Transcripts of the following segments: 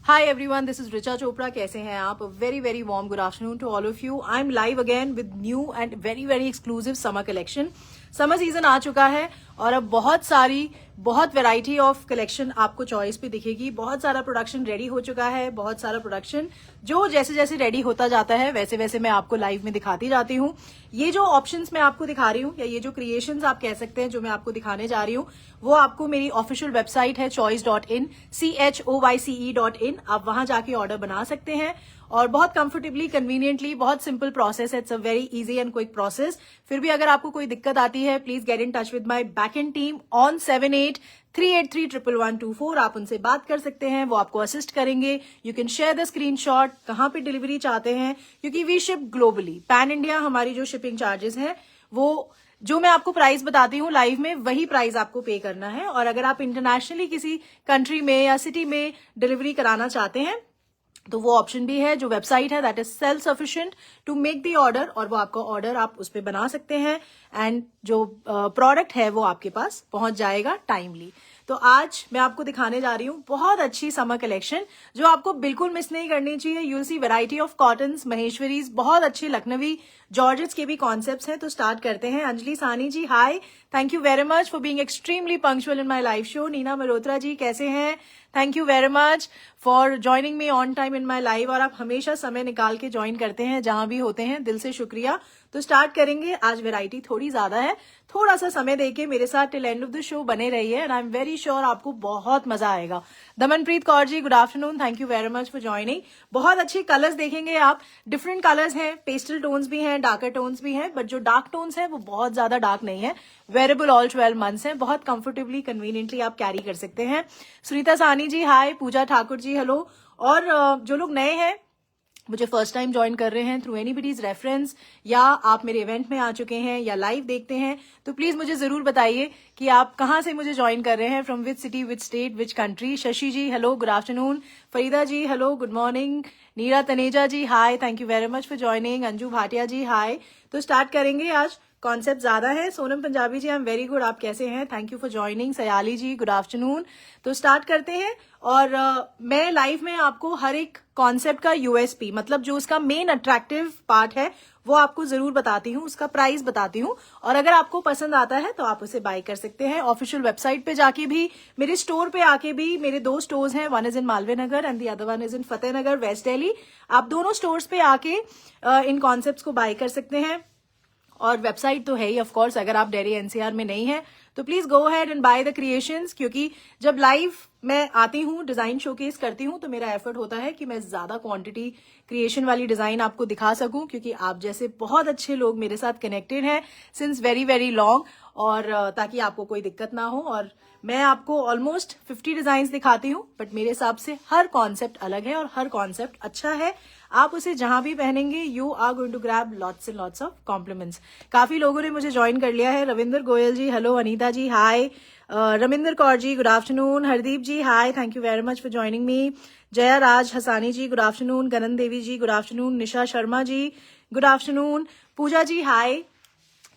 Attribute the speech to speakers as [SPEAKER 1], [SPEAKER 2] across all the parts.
[SPEAKER 1] Hi everyone, this is Richa Chopra. कैसे हैं आप? A very very warm good afternoon to all of you. I'm live again with new and very very exclusive summer collection. Summer season आ चुका है और अब बहुत variety of collection आपको चॉइस पे दिखेगी. बहुत सारा प्रोडक्शन रेडी हो चुका है. बहुत सारा प्रोडक्शन जो जैसे जैसे रेडी होता जाता है वैसे वैसे मैं आपको लाइव में दिखाती जाती हूँ. ये जो ऑप्शंस मैं आपको दिखा रही हूँ या ये जो क्रिएशंस आप कह सकते हैं जो मैं आपको दिखाने जा रही हूँ वो आपको मेरी ऑफिशियल वेबसाइट है choice.in choice.in. आप वहां जाके ऑर्डर बना सकते हैं और बहुत कंफर्टेबली कन्वीनियंटली बहुत सिंपल प्रोसेस है. It's a very easy and quick process. फिर भी अगर आपको कोई दिक्कत आती है please get in touch with my back and team on 7838311124. आप उनसे बात कर सकते हैं, वो आपको असिस्ट करेंगे. You can share the screenshot कहाँ पे डिलीवरी चाहते हैं क्योंकि we ship globally pan India. हमारी जो शिपिंग चार्जेस हैं वो जो मैं आपको प्राइस बताती हूँ लाइव में वही प्राइस आपको पे करना है. और अगर आप इंटरनेशनली किसी कंट्री में या सिटी में डिलीवरी कराना चाहते हैं तो वो ऑप्शन भी है. जो वेबसाइट है that is self sufficient to make the order और वो आपका ऑर्डर आप उस पर बना सकते हैं एंड जो प्रोडक्ट है वो आपके पास पहुंच जाएगा टाइमली. तो आज मैं आपको दिखाने जा रही हूँ बहुत अच्छी समर कलेक्शन जो आपको बिल्कुल मिस नहीं करनी चाहिए. You'll see variety of cottons, Maheshwaris, बहुत अच्छी लखनवी जॉर्जेट्स के भी कॉन्सेप्ट्स हैं. तो स्टार्ट करते हैं. Anjali Sani ji hi, thank you very much for being extremely punctual in my live show. Neena Malhotra ji कैसे हैं? Thank you very much for joining me on time in my live. और आप हमेशा समय निकाल के ज्वाइन करते हैं जहां भी होते हैं, दिल से शुक्रिया. तो स्टार्ट करेंगे. आज वैरायटी थोड़ी ज्यादा है, थोड़ा सा समय देके मेरे साथ till end of the show बने रहिए and I am very sure आपको बहुत मजा आएगा. Damanpreet Kaur ji good afternoon, thank you very much for joining. बहुत अच्छे कलर्स देखेंगे आप. डिफरेंट कलर्स हैं, पेस्टल टोन्स भी हैं, डार्कर टोन्स भी हैं, बट जो डार्क टोन्स हैं वो बहुत ज्यादा डार्क नहीं है. वेरेबल ऑल 12 मंथ्स हैं. बहुत कंफर्टेबली कन्वीनियंटली आप कैरी कर सकते हैं. सुनीता सानी जी हाय, पूजा ठाकुर जी हेलो. और जो लोग नए हैं मुझे फर्स्ट टाइम ज्वाइन कर रहे हैं थ्रू एनीबडीज रेफरेंस या आप मेरे इवेंट में आ चुके हैं या लाइव देखते हैं तो प्लीज मुझे जरूर बताइए कि आप कहाँ से मुझे ज्वाइन कर रहे हैं. From which city, which state, which country. Shashi ji hello, good afternoon. Farida ji hello, good morning. Neera Taneja ji hi, thank you very much for joining. Anju Bhatia ji hi. तो स्टार्ट करेंगे. आज कॉन्सेप्ट ज्यादा है. Sonam Punjabi ji I am very good, आप कैसे हैं? Thank you for joining. Sayali ji good afternoon. तो start करते हैं. और मैं लाइव में आपको हर एक कॉन्सेप्ट का यूएसपी मतलब जो उसका मेन अट्रैक्टिव पार्ट है वो आपको जरूर बताती हूँ, उसका प्राइस बताती हूँ. और अगर आपको पसंद आता है तो आप उसे बाय कर सकते हैं. ऑफिशियल वेबसाइट पे जाके भी, मेरे स्टोर पे आके भी. मेरे 2 स्टोर्स हैं, one is in Malviya Nagar and the other one is in Fateh Nagar west Delhi. आप दोनों स्टोर्स पे आके इन कॉन्सेप्ट्स को बाय कर सकते हैं. और वेबसाइट तो है ही ऑफ कोर्स. अगर आप दिल्ली एनसीआर में नहीं है तो please go ahead and by the creations. क्योंकि जब लाइव मैं आती हूँ, डिजाइन शोकेस करती हूँ तो मेरा एफर्ट होता है कि मैं ज्यादा क्वांटिटी क्रिएशन वाली डिजाइन आपको दिखा सकूं क्योंकि आप जैसे बहुत अच्छे लोग मेरे साथ कनेक्टेड हैं सिंस वेरी वेरी लॉन्ग. और ताकि आपको कोई दिक्कत ना हो. और मैं आपको ऑलमोस्ट 50 डिजाइन दिखाती हूँ बट मेरे हिसाब से हर कॉन्सेप्ट अलग है और हर कॉन्सेप्ट अच्छा है. आप उसे जहां भी पहनेंगे you are going to grab lots and lots of compliments. काफी लोगों ने मुझे ज्वाइन कर लिया है. Ravinder Goyal ji hello, Anita ji hi, Raminder Kaur ji good afternoon. Hardeep ji hi, thank you very much for joining me. Jaya Raj Hasani ji good afternoon. Gagan Devi ji good afternoon. Nisha Sharma ji good afternoon. Pooja ji hi.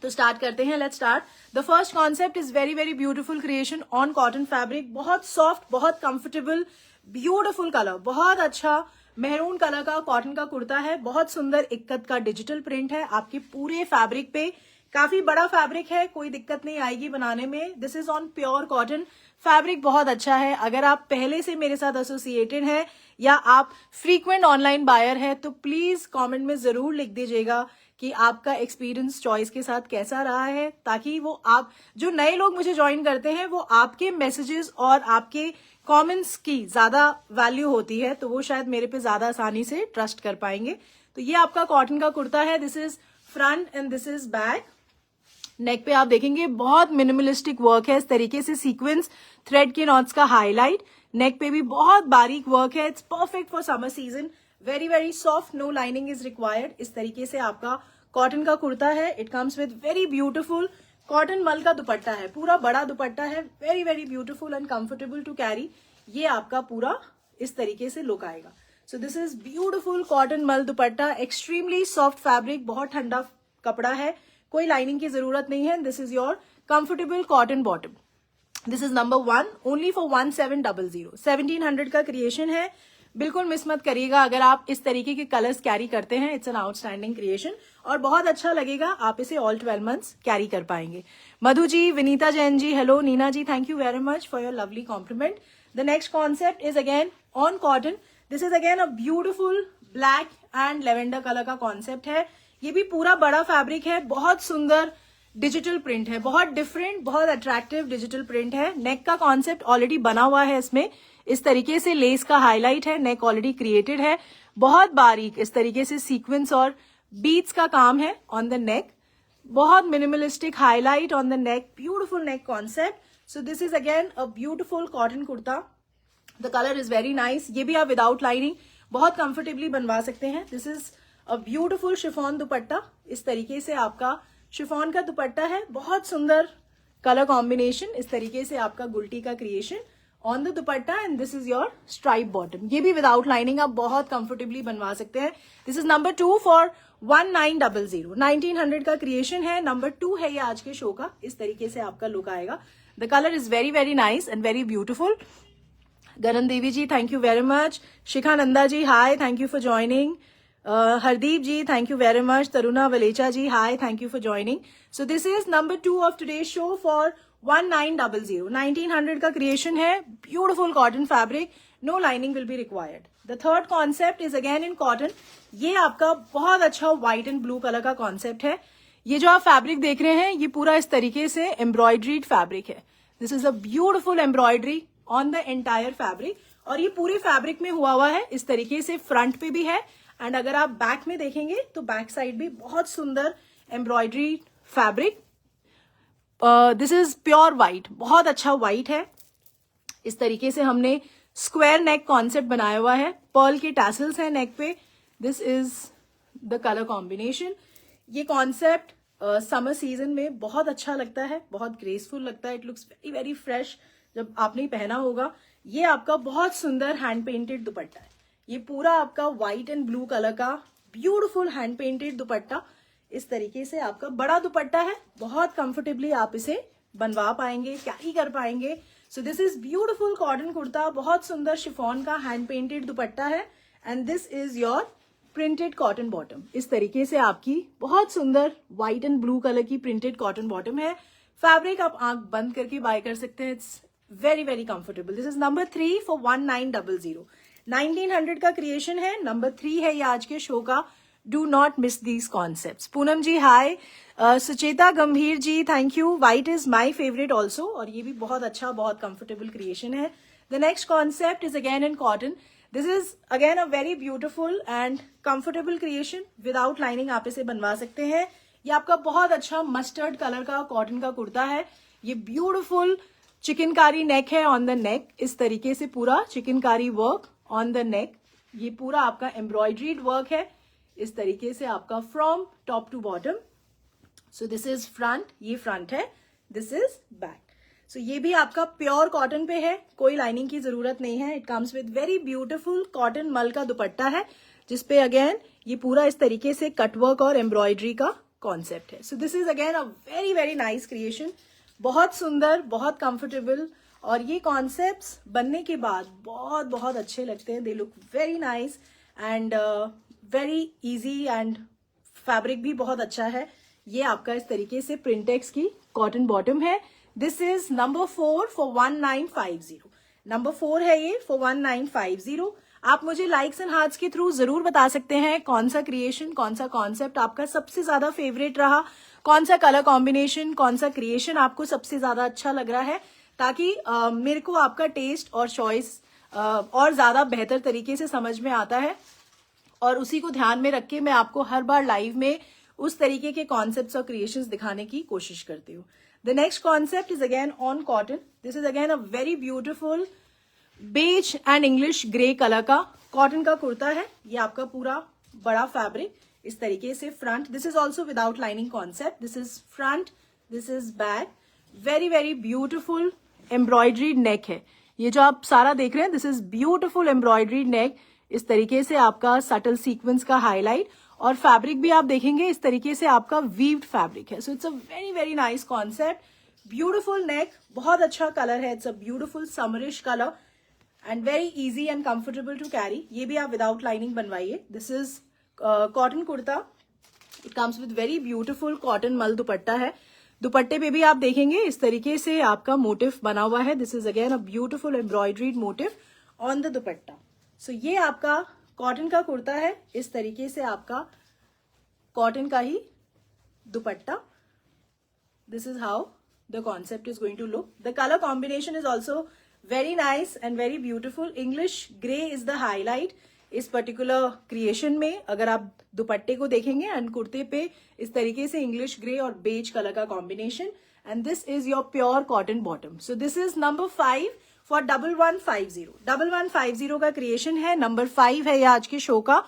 [SPEAKER 1] तो स्टार्ट करते हैं. Let's start. The first concept is very very beautiful creation on cotton fabric. बहुत soft, बहुत comfortable, beautiful colour. बहुत अच्छा maroon colour का cotton का कुर्ता है. बहुत सुंदर इक्कत का डिजिटल प्रिंट है आपके पूरे फैब्रिक पे. काफी बड़ा फैब्रिक है, कोई दिक्कत नहीं आएगी बनाने में. This is on pure cotton. Fabric बहुत अच्छा है. अगर आप पहले से मेरे साथ एसोसिएटेड हैं या आप फ्रीक्वेंट ऑनलाइन बायर है तो प्लीज कमेंट में जरूर लिख दीजिएगा कि आपका एक्सपीरियंस चॉइस के साथ कैसा रहा है, ताकि वो आप जो नए लोग मुझे ज्वाइन करते हैं वो आपके मैसेजेस और आपके कमेंट्स की ज्यादा वैल्यू होती है तो वो शायद मेरे पे ज्यादा आसानी से ट्रस्ट कर पाएंगे. तो ये आपका कॉटन का कुर्ता है. This is front and this is back. Neck पे आप देखेंगे बहुत मिनिमलिस्टिक वर्क है. इस तरीके से सीक्वेंस थ्रेड के नॉट्स का हाईलाइट. नेक पे भी बहुत बारीक वर्क है. It's perfect for summer season. Very very soft, no lining is required. इस तरीके से आपका कॉटन का कुर्ता है. It comes with very beautiful cotton मल का दुपट्टा है. पूरा बड़ा दुपट्टा है. Very very beautiful and comfortable to carry. ये आपका पूरा इस तरीके से लुक आएगा. So this is beautiful cotton मल दुपट्टा. एक्सट्रीमली सॉफ्ट फैब्रिक, बहुत ठंडा कपड़ा है, कोई लाइनिंग की जरूरत नहीं है. This is your comfortable cotton bottom. This is number 1 only for 1700. 1700 का क्रिएशन है. बिल्कुल मिस मत करिएगा। अगर आप इस तरीके के कलर्स कैरी करते हैं, इट्स एन आउटस्टैंडिंग क्रिएशन और बहुत अच्छा लगेगा। आप इसे ऑल 12 मंथ्स कैरी कर पाएंगे। Madhu ji, Vinita Jain ji, hello. Neena ji, thank you very much for your lovely compliment. The next concept is again on cotton. This is again a beautiful black and lavender colour का concept है। ये भी पूरा बड़ा फैब्रिक है, बहुत सुंदर डिजिटल प्रिंट है, बहुत डिफरेंट, बहुत अट्रैक्टिव डिजिटल प्रिंट है। नेक का कॉन्सेप्ट ऑलरेडी बना हुआ है, इसमें इस तरीके से लेस का हाईलाइट है, नेक ऑलरेडी क्रिएटेड है, बहुत बारीक इस तरीके से सीक्वेंस और बीट्स का काम है ऑन द नेक, बहुत minimalistic highlight on the neck, beautiful neck concept. So this is again a beautiful cotton kurta. The colour is very nice. ये भी आप विदाउट लाइनिंग बहुत कंफर्टेबली बनवा सकते हैं। This is a beautiful chiffon दुपट्टा। इस तरीके से आपका शिफॉन का दुपट्टा है, बहुत सुंदर कलर कॉम्बिनेशन, इस तरीके से आपका गुलटी का creation on the dupatta and this is your stripe bottom. ये भी विदाउट लाइनिंग आप बहुत कंफर्टेबली बनवा सकते हैं। This is number 2 for 1900। 1900 का क्रिएशन है, नंबर 2 है ये आज के शो का। इस तरीके से आपका लुक आएगा। The colour is very very nice and very beautiful. Gagan Devi ji, thank you very much. Shikha Nanda ji, hi, thank you for joining. Hardeep ji, thank you very much. Taruna Valecha ji, hi, thank you for joining. So this is number 2 of today's show for 1900। 1900 का creation है, beautiful cotton fabric, no lining will be required. The third concept is again in cotton. ये आपका बहुत अच्छा white and blue colour का concept है। ये जो आप फैब्रिक देख रहे हैं, ये पूरा इस तरीके से एम्ब्रॉयड्रीड फैब्रिक है। This is a beautiful embroidery on the entire fabric और ये पूरे फैब्रिक में हुआ है। इस तरीके से फ्रंट पे भी है एंड अगर आप बैक में देखेंगे तो बैक साइड भी बहुत सुंदर embroidery fabric. This is pure white, बहुत अच्छा व्हाइट है। इस तरीके से हमने स्क्वायर नेक कॉन्सेप्ट बनाया हुआ है, पर्ल के टैसल्स हैं नेक पे। This is the colour combination. ये कॉन्सेप्ट समर सीजन में बहुत अच्छा लगता है, बहुत ग्रेसफुल लगता है। It looks very very fresh जब आपने पहना होगा। ये आपका बहुत सुंदर हैंड पेंटेड दुपट्टा है। ये पूरा आपका व्हाइट एंड ब्लू कलर का ब्यूटिफुल हैंड पेंटेड दुपट्टा, इस तरीके से आपका बड़ा दुपट्टा है, बहुत कंफर्टेबली आप इसे बनवा पाएंगे, कैरी कर पाएंगे। सो this is beautiful cotton kurta, बहुत सुंदर शिफॉन का हैंड पेंटेड दुपट्टा है and this is your printed cotton bottom. इस तरीके से आपकी बहुत सुंदर व्हाइट एंड ब्लू कलर की प्रिंटेड कॉटन बॉटम है। फैब्रिक आप आंख बंद करके बाय कर सकते हैं, it's very very comfortable. This is number 3 for 1900। 1900 का क्रिएशन है, नंबर 3 है ये आज के शो का। Do not miss these concepts. Poonam ji, hi. Sucheta Gambhir ji, thank you. White is my favourite also और ये भी बहुत अच्छा, बहुत कंफर्टेबल क्रिएशन है। The next concept is again in cotton. This is again a very beautiful and comfortable creation. Without lining आप इसे बनवा सकते हैं। ये आपका बहुत अच्छा मस्टर्ड कलर का कॉटन का कुर्ता है। ये ब्यूटिफुल चिकनकारी नेक है ऑन द नेक, इस तरीके से पूरा chikankari work on the neck. ये पूरा आपका एम्ब्रॉयड्रीड वर्क है, इस तरीके से आपका from top to bottom. So this is front, ये फ्रंट है, दिस इज बैक। सो ये भी आपका प्योर कॉटन पे है, कोई लाइनिंग की जरूरत नहीं है। It comes with very beautiful cotton मल का दुपट्टा है, जिसपे अगेन ये पूरा इस तरीके से कटवर्क और एम्ब्रॉयडरी का कॉन्सेप्ट है। So this is again a very very nice creation, बहुत सुंदर, बहुत कंफर्टेबल और ये कॉन्सेप्ट्स बनने के बाद बहुत बहुत अच्छे लगते हैं। They look very nice and very easy and fabric भी बहुत अच्छा है। ये आपका इस तरीके से प्रिंटेक्स की कॉटन बॉटम है। This is number 4 for 1950। Number 4 है ये फॉर 1950। आप मुझे लाइक्स एंड हार्ट्स के थ्रू जरूर बता सकते हैं कौन सा क्रिएशन, कौन सा कॉन्सेप्ट आपका सबसे ज्यादा फेवरेट रहा, कौन सा कलर कॉम्बिनेशन, कौन सा क्रिएशन आपको सबसे ज्यादा अच्छा लग रहा है, ताकि मेरे को आपका टेस्ट और चॉइस और ज्यादा बेहतर तरीके से समझ में आता है और उसी को ध्यान में रख के मैं आपको हर बार लाइव में उस तरीके के कॉन्सेप्ट्स और क्रिएशंस दिखाने की कोशिश करती हूँ। The next concept is again on cotton. This is again a very beautiful beige and English grey colour का कॉटन का कुर्ता है। ये आपका पूरा बड़ा फैब्रिक इस तरीके से front, this is also without lining concept. This is front, this is back, very very beautiful embroidered neck है। ये जो आप सारा देख रहे हैं, this is beautiful embroidered neck, इस तरीके से आपका सटल सीक्वेंस का हाईलाइट और फैब्रिक भी आप देखेंगे इस तरीके से आपका वीव्ड फैब्रिक है। So it's a very very nice concept, beautiful neck, बहुत अच्छा कलर है, it's a beautiful summerish colour and very easy and comfortable to carry. ये भी आप विदाउट लाइनिंग बनवाइए। This is cotton kurta. It comes with very beautiful cotton मल दुपट्टा है। दुपट्टे पे भी आप देखेंगे इस तरीके से आपका मोटिव बना हुआ है। This is again a beautiful embroidered motif on the dupatta. So ये आपका कॉटन का कुर्ता है। इस तरीके से आपका कॉटन का ही dupatta. This is how the concept is going to look. The colour combination is also very nice and very beautiful. English grey is the highlight इस पर्टिकुलर क्रिएशन में। अगर आप दुपट्टे को देखेंगे एंड कुर्ते पे इस तरीके से इंग्लिश ग्रे और बेज कलर का combination, and this is your pure cotton bottom. So this is number 5 for 1150। 1150 का क्रिएशन है। नंबर 5 है ये आज के शो का।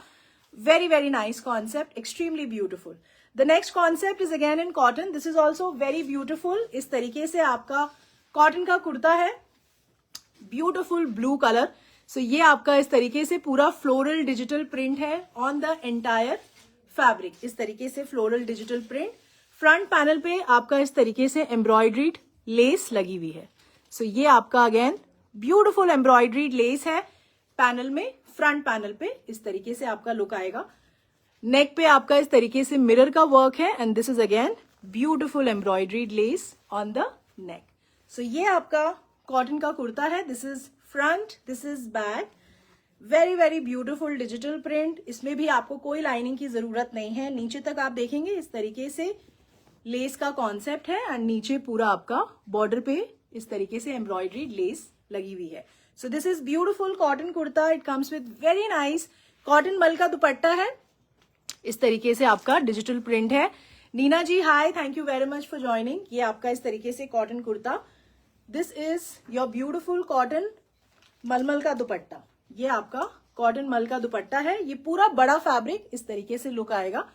[SPEAKER 1] Very very nice concept, extremely beautiful. The next concept is again in cotton. This is also very beautiful. इस तरीके से आपका कॉटन का कुर्ता है। Beautiful blue colour. सो ये आपका इस तरीके से पूरा फ्लोरल डिजिटल प्रिंट है ऑन द एंटायर फैब्रिक। इस तरीके से floral digital print. Front panel पे आपका इस तरीके से एम्ब्रॉयड्रीड लेस लगी हुई है। सो ये आपका अगेन ब्यूटिफुल एम्ब्रॉयड्रीड लेस है पैनल में। फ्रंट पैनल पे इस तरीके से आपका लुक आएगा। नेक पे आपका इस तरीके से मिरर का वर्क है and this is again beautiful embroidered lace on the neck. So ये आपका कॉटन का कुर्ता है। This is front, this is back. Very very beautiful digital print. इसमें भी आपको कोई लाइनिंग की जरूरत नहीं है। नीचे तक आप देखेंगे इस तरीके से लेस का कॉन्सेप्ट है एंड नीचे पूरा आपका बॉर्डर पे इस तरीके से एम्ब्रॉयड्रीड लेस लगी हुई है। So this is beautiful cotton kurta. It comes with very nice cotton मल का दुपट्टा है। इस तरीके से आपका डिजिटल प्रिंट है। Neena ji hi, thank you very much for joining. ये आपका इस तरीके से cotton kurta. This is your beautiful cotton mulmul का दुपट्टा। ये आपका कॉटन मल का दुपट्टा है। ये पूरा बड़ा फैब्रिक इस तरीके से लुक आएगा।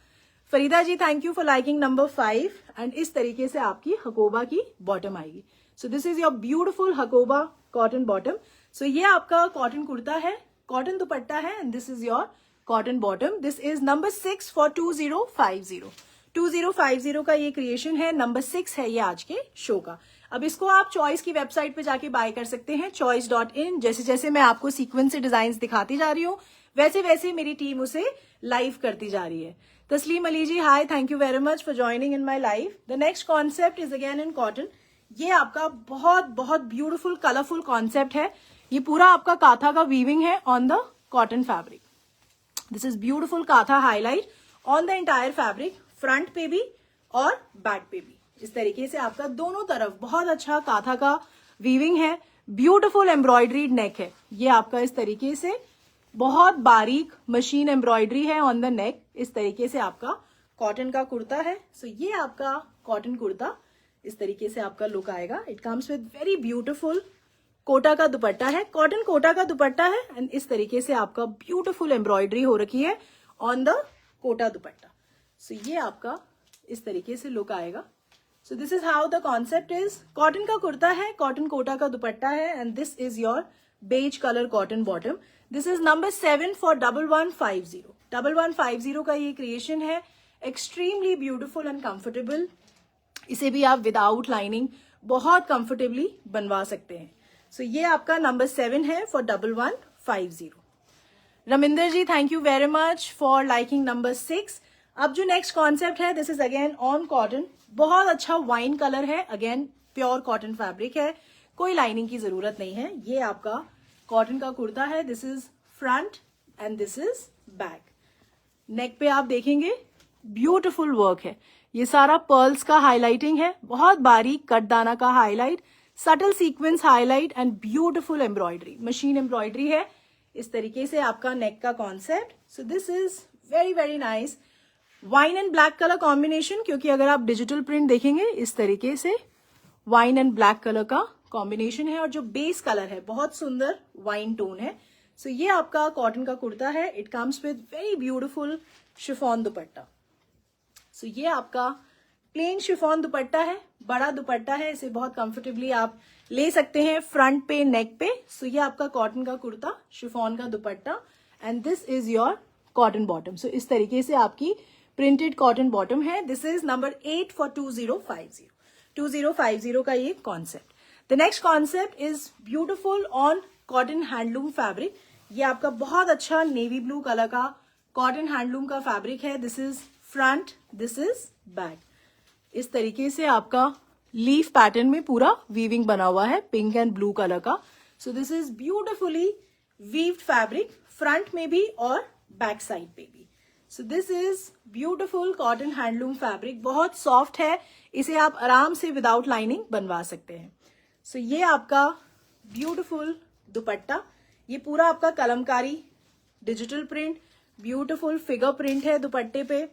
[SPEAKER 1] Farida ji thank you for liking number 5। And इस तरीके से आपकी हकोबा की बॉटम आएगी। So this is your beautiful Hakoba cotton bottom. So ये आपका कॉटन कुर्ता है, कॉटन दुपट्टा है and this is your cotton bottom. This is number 6 for 2050। 2050 का ये क्रिएशन है। नंबर 6 है ये आज के शो का। अब इसको आप चॉइस की वेबसाइट पे जाके बाय कर सकते हैं, choice.in। जैसे जैसे मैं आपको सीक्वेंस से डिजाइन दिखाती जा रही हूँ वैसे वैसे मेरी टीम उसे लाइव करती जा रही है। Taslim Ali ji hi, thank you very much for joining in my live. The next concept is again in cotton. ये आपका बहुत बहुत ब्यूटिफुल कलरफुल कॉन्सेप्ट है। ये पूरा आपका काथा का वीविंग है on the cotton fabric. This is beautiful kantha highlight on the entire fabric. Front पे भी और बैक पे भी इस तरीके से आपका दोनों तरफ बहुत अच्छा काथा का वीविंग है। ब्यूटिफुल एम्ब्रॉयड्रीड नेक है। ये आपका इस तरीके से बहुत बारीक मशीन एम्ब्रॉयडरी है ऑन द नेक। इस तरीके से आपका कॉटन का कुर्ता है। सो ये आपका कॉटन कुर्ता इस तरीके से आपका लुक आएगा। It comes with very beautiful Kota का दुपट्टा है। कॉटन कोटा का दुपट्टा है एंड इस तरीके से आपका ब्यूटिफुल एम्ब्रॉयडरी हो रखी है on the Kota dupatta. So ये आपका इस तरीके से लुक आएगा। So this is how the concept is. Cotton का कुर्ता है, कॉटन कोटा का दुपट्टा है and this is your beige colour cotton bottom. This is number 7 for 1150। 1150 का ये क्रिएशन है। Extremely beautiful and comfortable. इसे भी आप विदाउट लाइनिंग बहुत कंफर्टेबली बनवा सकते हैं। सो ये आपका नंबर 7 है for 1150। Raminder ji thank you very much for liking number 6। अब जो नेक्स्ट कॉन्सेप्ट है this is again on cotton. बहुत अच्छा वाइन कलर है। अगेन प्योर कॉटन फैब्रिक है, कोई लाइनिंग की जरूरत नहीं है। ये आपका कॉटन का कुर्ता है। This is front and this is back. Neck पे आप देखेंगे ब्यूटिफुल वर्क है। ये सारा पर्ल्स का हाईलाइटिंग है, बहुत बारीक कटदाना का highlight, subtle sequence highlight and beautiful embroidery, machine embroidery है। इस तरीके से आपका नेक का concept. So this is very very nice. Wine and black colour combination, क्योंकि अगर आप डिजिटल प्रिंट देखेंगे इस तरीके से वाइन एंड ब्लैक कलर का कॉम्बिनेशन है और जो बेस कलर है बहुत सुंदर वाइन टोन है। सो ये आपका कॉटन का कुर्ता है। It comes with very beautiful chiffon dupatta. So ये आपका प्लेन शिफॉन दुपट्टा है, बड़ा दुपट्टा है। इसे बहुत कंफर्टेबली आप ले सकते हैं फ्रंट पे, नेक पे। सो ये आपका कॉटन का कुर्ता, शिफॉन का dupatta and this is your cotton bottom. So इस तरीके से आपकी प्रिंटेड कॉटन बॉटम है। दिस इज नंबर 8 फॉर 2050 का ये concept. The next concept is beautiful on cotton handloom fabric. ये आपका बहुत अच्छा नेवी ब्लू कलर का कॉटन हैंडलूम का फैब्रिक है। This is front, this is back. इस तरीके से आपका लीफ पैटर्न में पूरा वीविंग बना हुआ है पिंक एंड ब्लू कलर का। So this is beautifully weaved fabric, front में भी और बैक साइड पे भी। सो this is beautiful cotton handloom fabric, बहुत सॉफ्ट है, इसे आप आराम से विदाउट लाइनिंग बनवा सकते हैं। सो ये आपका ब्यूटिफुल दुपट्टा, ये पूरा आपका Kalamkari digital print, beautiful figure print है दुपट्टे पे,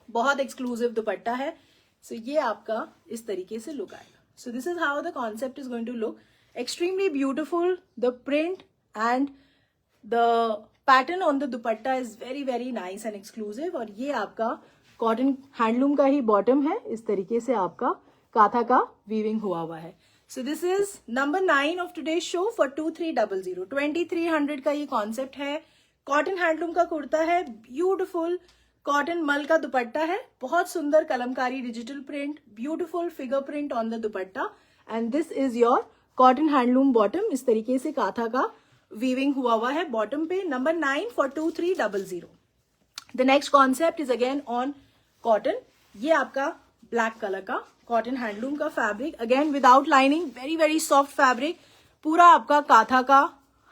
[SPEAKER 1] बहुत एक्सक्लूसिव दुपट्टा है। सो ये आपका इस तरीके से लुक आएगा। So this is how the concept is going to look, extremely beautiful, the print and the pattern on the dupatta is very very nice and exclusive. और ये आपका कॉटन हैंडलूम का ही बॉटम है, इस तरीके से आपका काथा का वीविंग हुआ है। So this is number 9 of today show for 2300, 2300 का ये कॉन्सेप्ट है। कॉटन हैंडलूम का कुर्ता है, ब्यूटिफुल कॉटन मल का दुपट्टा है, बहुत सुंदर Kalamkari digital print, beautiful figure print on the dupatta, and this is your cotton handloom bottom. इस तरीके से काथा का वीविंग हुआ है बॉटम पे। Number 9 for 2300। The next concept is again on cotton. ये आपका ब्लैक कलर का कॉटन हैंडलूम का fabric, again without lining, very very soft fabric, पूरा आपका काथा का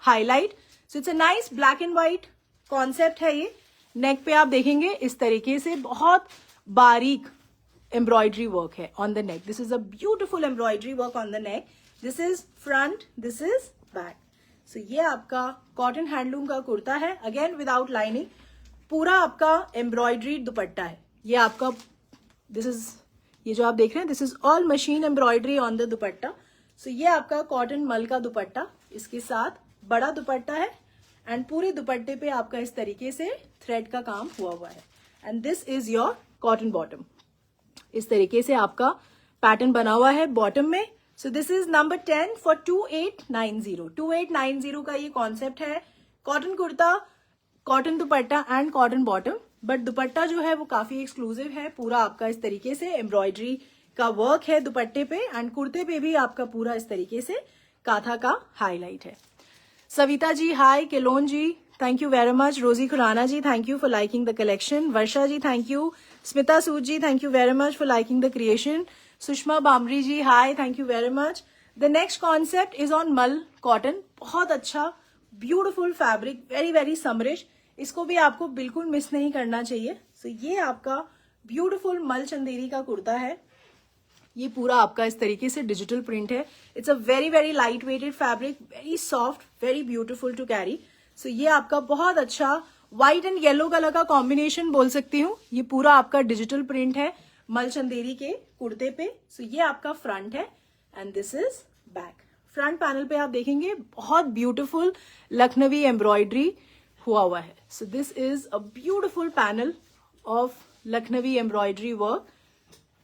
[SPEAKER 1] highlight. So it's a nice black and white concept है ये। नेक पे आप देखेंगे इस तरीके से बहुत बारीक एम्ब्रॉयडरी वर्क है on the neck. This is a beautiful embroidery work on the neck. This is front, this is back. सो ये आपका कॉटन हैंडलूम का कुर्ता है, अगेन विदाउट लाइनिंग, पूरा आपका एम्ब्रॉयडरी दुपट्टा है। ये आपका दिस इज, ये जो आप देख रहे हैं, this is all machine embroidery on the dupatta. So ये आपका कॉटन मल का दुपट्टा, इसके साथ बड़ा दुपट्टा है एंड पूरे दुपट्टे पे आपका इस तरीके से थ्रेड का काम हुआ है। And this is your cotton bottom, इस तरीके से आपका पैटर्न बना हुआ है बॉटम में। सो दिस इज नंबर 10 फॉर 2890, 2890 का ये कॉन्सेप्ट है। Cotton kurta, cotton dupatta and cotton bottom, but दुपट्टा जो है वो काफी एक्सक्लूसिव है, पूरा आपका इस तरीके से एम्ब्रॉयडरी का वर्क है दुपट्टे पे, एंड कुर्ते पे भी आपका पूरा इस तरीके से काथा का हाईलाइट है। Savita ji hi, Kelon ji thank you very much, Rosy Khurana ji thank you for liking the collection, Varsha ji thank you, Smita Sood ji thank you very much for liking the creation, Sushma Bamri ji hi, thank you very much. The next concept is on mul cotton, बहुत अच्छा beautiful fabric, very very summerish, इसको भी आपको बिल्कुल miss नहीं करना चाहिए। सो ये आपका ब्यूटिफुल मल चंदेरी का कुर्ता है, ये पूरा आपका इस तरीके से डिजिटल प्रिंट है। It's a very very light weighted fabric, very soft, very beautiful to carry. So ये आपका बहुत अच्छा व्हाइट एंड येलो कलर का कॉम्बिनेशन बोल सकती हूँ। ये पूरा आपका डिजिटल प्रिंट है मल चंदेरी के कुर्ते पे। सो ये आपका फ्रंट है and this is back. Front panel पे आप देखेंगे बहुत ब्यूटिफुल लखनवी एम्ब्रॉयडरी हुआ है। So this is a beautiful panel of Lucknowi embroidery work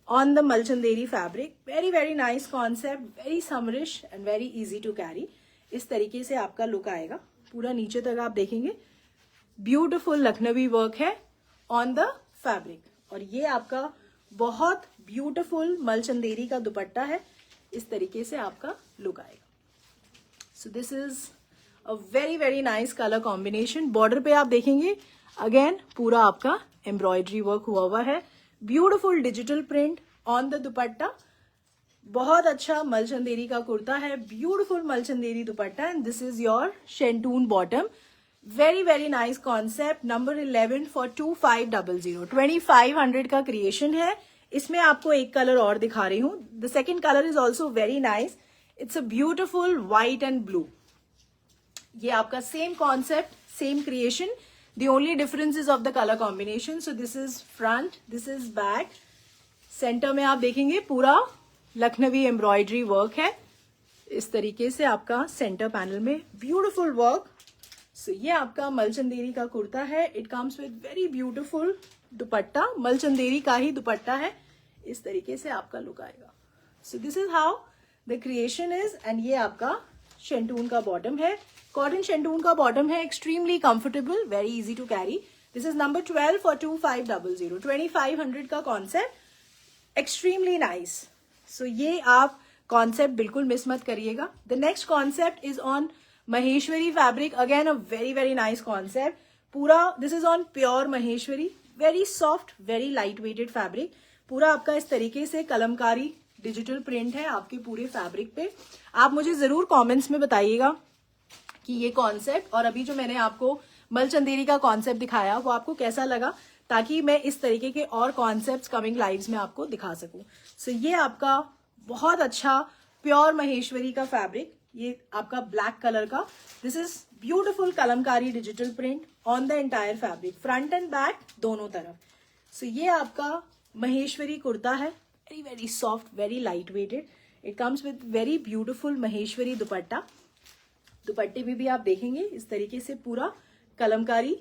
[SPEAKER 1] on the Malchanderi fabric, very very nice concept, very summerish and very easy to carry। इस तरीके से आपका लुक आएगा, पूरा नीचे तक आप देखेंगे ब्यूटिफुल लखनवी वर्क है ऑन द फैब्रिक, और ये आपका बहुत ब्यूटिफुल मलचंदेरी का दुपट्टा है, इस तरीके से आपका लुक आएगा। So this is a very very nice colour combination. Border पे आप देखेंगे अगेन पूरा आपका एम्ब्रॉयडरी वर्क हुआ है, beautiful digital print on the dupatta, बहुत अच्छा मलचंदेरी का कुर्ता है, beautiful mul chanderi dupatta, and this is your shantoon bottom. Very very nice concept. Number 11 for 2500, 2500 का क्रिएशन है। इसमें आपको एक कलर और दिखा रही हूँ, the second colour is also very nice, it's a beautiful white and blue. ये आपका same concept, same creation, the only difference is of the color combination। so this is front, this is back। Centre में आप देखेंगे पूरा Lucknowi embroidery work है, इस तरीके से आपका सेंटर पैनल में ब्यूटिफुल वर्क। सो ये आपका मलचंदेरी का कुर्ता है, it comes with very beautiful dupatta, mul chanderi का ही दुपट्टा है, इस तरीके से आपका लुक आएगा। So this is how the creation is, and ये आपका शेंटून का बॉटम है, कॉटन शेंटून का बॉटम है, extremely comfortable, very easy to carry. This is number 12 for 2500, 2500 का कॉन्सेप्ट, एक्सट्रीमली नाइस। सो ये आप कॉन्सेप्ट बिल्कुल मिस मत करिएगा। The next concept is on Maheshwari fabric, again a very very nice concept. पूरा this is on pure Maheshwari, very soft, very light weighted fabric. पूरा आपका इस तरीके से कलमकारी डिजिटल प्रिंट है आपके पूरे फैब्रिक पे. आप मुझे जरूर कमेंट्स में बताइएगा कि ये कॉन्सेप्ट और अभी जो मैंने आपको मलचंदेरी का कॉन्सेप्ट दिखाया वो आपको कैसा लगा, ताकि मैं इस तरीके के और कॉन्सेप्ट्स कमिंग लाइव्स में आपको दिखा सकूं. सो ये आपका बहुत अच्छा प्योर महेश्वरी का फैब्रिक, ये आपका ब्लैक कलर का. This is beautiful Kalamkari digital print on the entire fabric, front and back दोनों तरफ. सो ये आपका महेश्वरी कुर्ता है, very very soft, very light weighted. It comes with very beautiful Maheshwari dupatta. दुपट्टे में भी आप देखेंगे इस तरीके से पूरा कलमकारी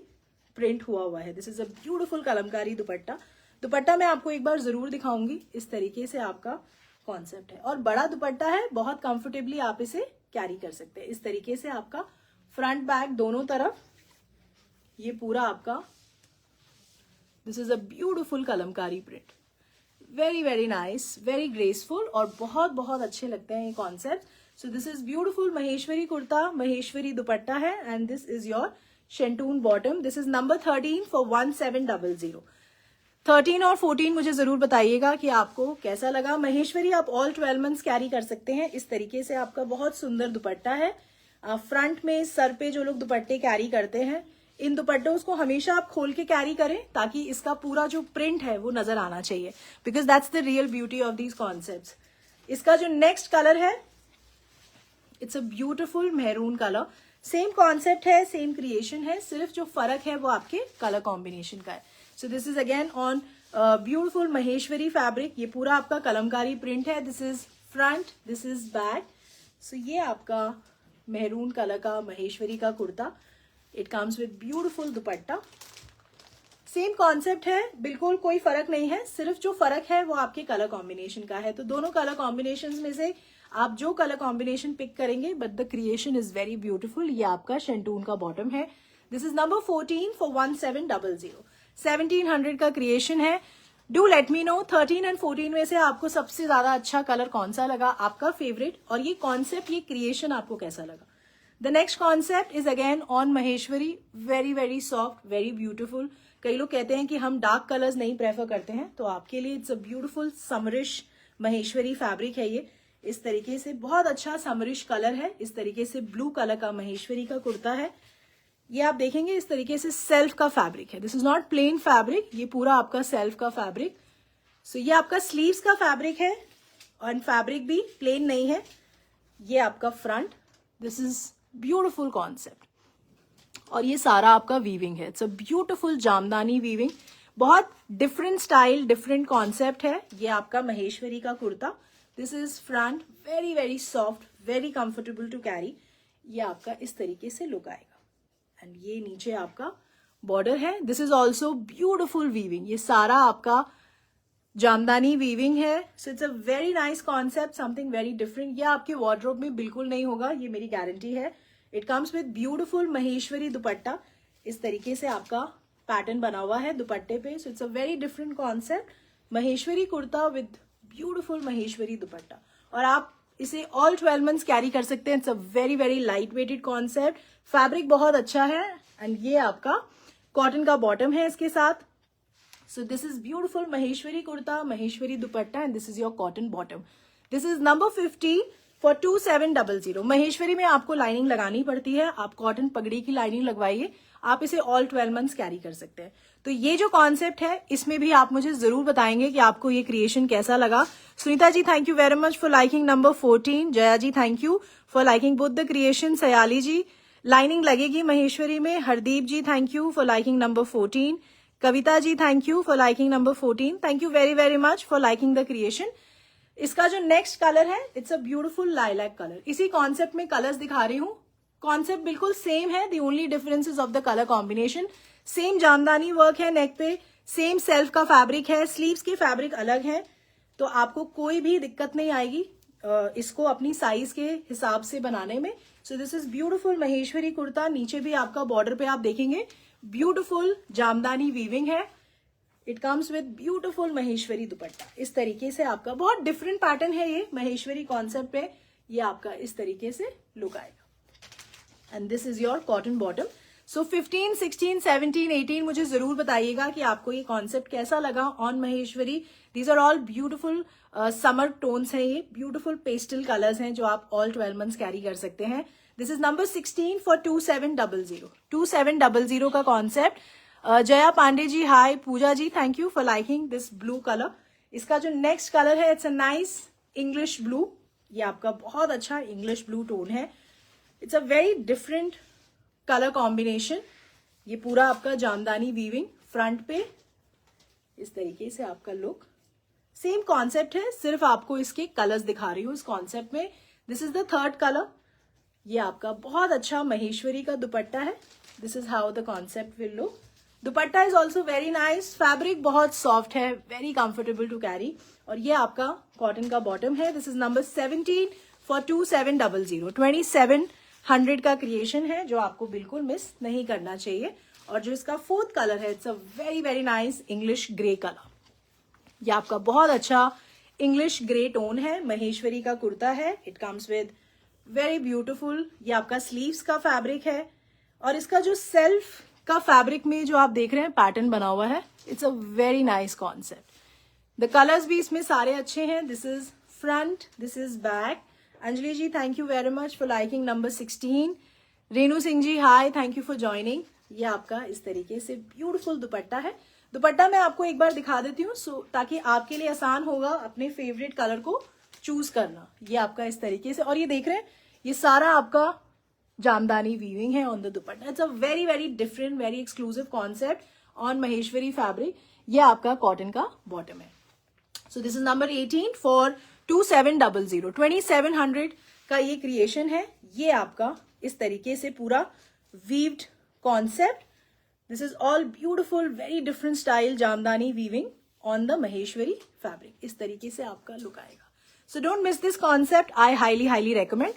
[SPEAKER 1] प्रिंट हुआ है. This is a beautiful Kalamkari दुपट्टा. दुपट्टा मैं आपको एक बार जरूर दिखाऊंगी. इस तरीके से आपका कॉन्सेप्ट है और बड़ा दुपट्टा है, बहुत कंफर्टेबली आप इसे कैरी कर सकते हैं. इस तरीके से आपका फ्रंट बैक दोनों तरफ ये पूरा आपका, this is a beautiful kalamkari print, very very nice, very graceful और बहुत बहुत अच्छे लगते हैं ये concept. So this is beautiful Maheshwari kurta, Maheshwari dupatta है and this is your shantoon bottom. This is number 13 for 1700. 13 और 14 मुझे जरूर बताइएगा कि आपको कैसा लगा. महेश्वरी आप ऑल 12 मंथ्स कैरी कर सकते हैं. इस तरीके से आपका बहुत सुंदर दुपट्टा है. फ्रंट में सर पे जो लोग दुपट्टे कैरी करते हैं, इन दुपट्टों को हमेशा आप खोल के कैरी करें ताकि इसका पूरा जो प्रिंट है वो नजर आना चाहिए, because that's the real beauty of these concepts. इसका जो नेक्स्ट कलर है, it's a beautiful maroon colour. Same concept है, सेम क्रिएशन है, सिर्फ जो फर्क है वो आपके कलर कॉम्बिनेशन का है. So this is again on beautiful Maheshwari fabric. ये पूरा आपका कलमकारी प्रिंट है. This is front, this is back. सो ये आपका मैरून कलर का महेश्वरी का kurta. It comes with beautiful dupatta. Same concept है, बिल्कुल कोई फर्क नहीं है, सिर्फ जो फर्क है वो आपके कलर कॉम्बिनेशन का है. तो दोनों कलर कॉम्बिनेशन में से आप जो कलर कॉम्बिनेशन पिक करेंगे, but the creation is very beautiful. ये आपका शेंटून का बॉटम है. This is number 14 for 1700. 1700 का क्रिएशन है. Do let me know 13 and 14 में से आपको सबसे ज्यादा अच्छा कलर कौन सा लगा, आपका फेवरेट, और ये कॉन्सेप्ट, ये क्रिएशन आपको कैसा लगा. The next concept is again on Maheshwari, very very soft, very beautiful. कई लोग कहते हैं कि हम डार्क कलर्स नहीं प्रेफर करते हैं, तो आपके लिए it's a beautiful summerish Maheshwari fabric है. ये इस तरीके से बहुत अच्छा समरिश कलर है. इस तरीके से ब्लू कलर का महेश्वरी का कुर्ता है. ये आप देखेंगे इस तरीके से सेल्फ का फैब्रिक है. This is not plane fabric, ये पूरा आपका सेल्फ का फैब्रिक. सो ये आपका स्लीव्स का फैब्रिक है और फैब्रिक भी प्लेन नहीं है. ये आपका front, this is beautiful concept और ये सारा आपका वीविंग है. It's a beautiful Jamdani weaving, बहुत डिफरेंट स्टाइल, डिफरेंट कॉन्सेप्ट है. ये आपका महेश्वरी का kurta. This is front, very very soft, very comfortable to carry. ये आपका इस तरीके से लुक आएगा एंड ये नीचे आपका बॉर्डर है. This is also beautiful weaving, ये सारा आपका जामदानी वीविंग है. So it's a very nice concept, something very different. ये आपके वार्डरोब में बिल्कुल नहीं होगा, ये मेरी गारंटी है. It comes with beautiful Maheshwari दुपट्टा. इस तरीके से आपका पैटर्न बना हुआ है दुपट्टे पे. सो it's a very different concept, Maheshwari kurta with beautiful Maheshwari दुपट्टा. और आप इसे ऑल 12 मंथ्स कैरी कर सकते हैं. It's a very very light weighted concept. Fabric बहुत अच्छा है एंड ये आपका कॉटन का बॉटम है इसके साथ. So this is beautiful Maheshwari kurta, Maheshwari dupatta and this is your cotton bottom. This is number 15 for 2700. Maheshwari में आपको लाइनिंग लगानी पड़ती है, आप कॉटन पगड़ी की लाइनिंग लगवाइए. आप इसे ऑल 12 मंथ्स कैरी कर सकते हैं. तो ये जो कॉन्सेप्ट है इसमें भी आप मुझे जरूर बताएंगे कि आपको ये क्रिएशन कैसा लगा. Sunita ji thank you very much for liking number 14. Jaya ji thank you for liking both the creation. Sayali ji lining लगेगी महेश्वरी में. Hardeep ji thank you for liking number 14. Kavita ji thank you for liking number 14. Thank you very very much for liking the creation. इसका जो next colour है it's a beautiful lilac colour. इसी concept में colours दिखा रही हूँ. कॉन्सेप्ट बिल्कुल सेम है, the only differences of the colour combination. Same jamdani work है नेक पे, सेम सेल्फ का फैब्रिक है, स्लीव्स के फैब्रिक अलग है, तो आपको कोई भी दिक्कत नहीं आएगी इसको अपनी साइज के हिसाब से बनाने में. सो this is beautiful Maheshwari kurta. नीचे भी आपका बॉर्डर पे आप देखेंगे ब्यूटिफुल जामदानी वीविंग है. It comes with beautiful Maheshwari दुपट्टा. इस तरीके से आपका बहुत डिफरेंट पैटर्न है ये महेश्वरी कॉन्सेप्ट पे. ये आपका इस तरीके से लुक आएगा. And this is your cotton bottom. सो 15, 16, 17, 18 मुझे जरूर बताइएगा कि आपको ये कॉन्सेप्ट कैसा लगा on Maheshwari. These are all beautiful summer tones हैं, ये ब्यूटिफुल पेस्टल कलर्स हैं जो आप ऑल 12 मंथ्स कैरी कर सकते हैं. This is number 16 for 2700. 2700 का concept. Jaya Pandey ji hi. Pooja ji thank you for liking this blue colour. इसका जो नेक्स्ट कलर है it's a nice English blue. ये आपका बहुत अच्छा इंग्लिश ब्लू टोन है. It's a very different colour combination. ये पूरा आपका जामदानी वीविंग फ्रंट पे इस तरीके से आपका लुक. सेम कॉन्सेप्ट है, सिर्फ आपको इसके कलर्स दिखा रही हूं इस कॉन्सेप्ट में. This is the third colour. ये आपका बहुत अच्छा महेश्वरी का दुपट्टा है. This is how the concept will look. Dupatta is also very nice. Fabric बहुत सॉफ्ट है, वेरी कंफर्टेबल टू कैरी. और ये आपका कॉटन का बॉटम है. This is number 17 for 2700. 2700 का क्रिएशन है जो आपको बिल्कुल मिस नहीं करना चाहिए. और जो इसका फोर्थ कलर है it's a very very nice English grey colour. ये आपका बहुत अच्छा इंग्लिश ग्रे टोन है. महेश्वरी का कुर्ता है. It comes with very beautiful. ये आपका स्लीव्स का फैब्रिक है. और इसका जो सेल्फ का फैब्रिक में जो आप देख रहे हैं पैटर्न बना हुआ है, it's a very nice concept. The colours भी इसमें सारे अच्छे हैं. This is front, this is back. Anjali ji thank you very much for liking number 16. Renu Singh ji hi, thank you for joining. ये आपका इस तरीके से ब्यूटीफुल दुपट्टा है. दुपट्टा मैं आपको एक बार दिखा देती हूँ ताकि आपके लिए आसान होगा अपने फेवरेट कलर को चूज करना. ये आपका इस तरीके से, और ये देख रहे हैं ये सारा आपका जामदानी वीविंग है on the dupatta. It's a very very different very exclusive concept on Maheshwari fabric. ये आपका कॉटन का बॉटम है. So this is number 18 for 2700. 2700 का ये क्रिएशन है. ये आपका इस तरीके से पूरा weaved concept. This is all beautiful very different style jamdani weaving on the Maheshwari fabric. इस तरीके से आपका लुक आएगा. So don't miss this concept. I highly highly recommend.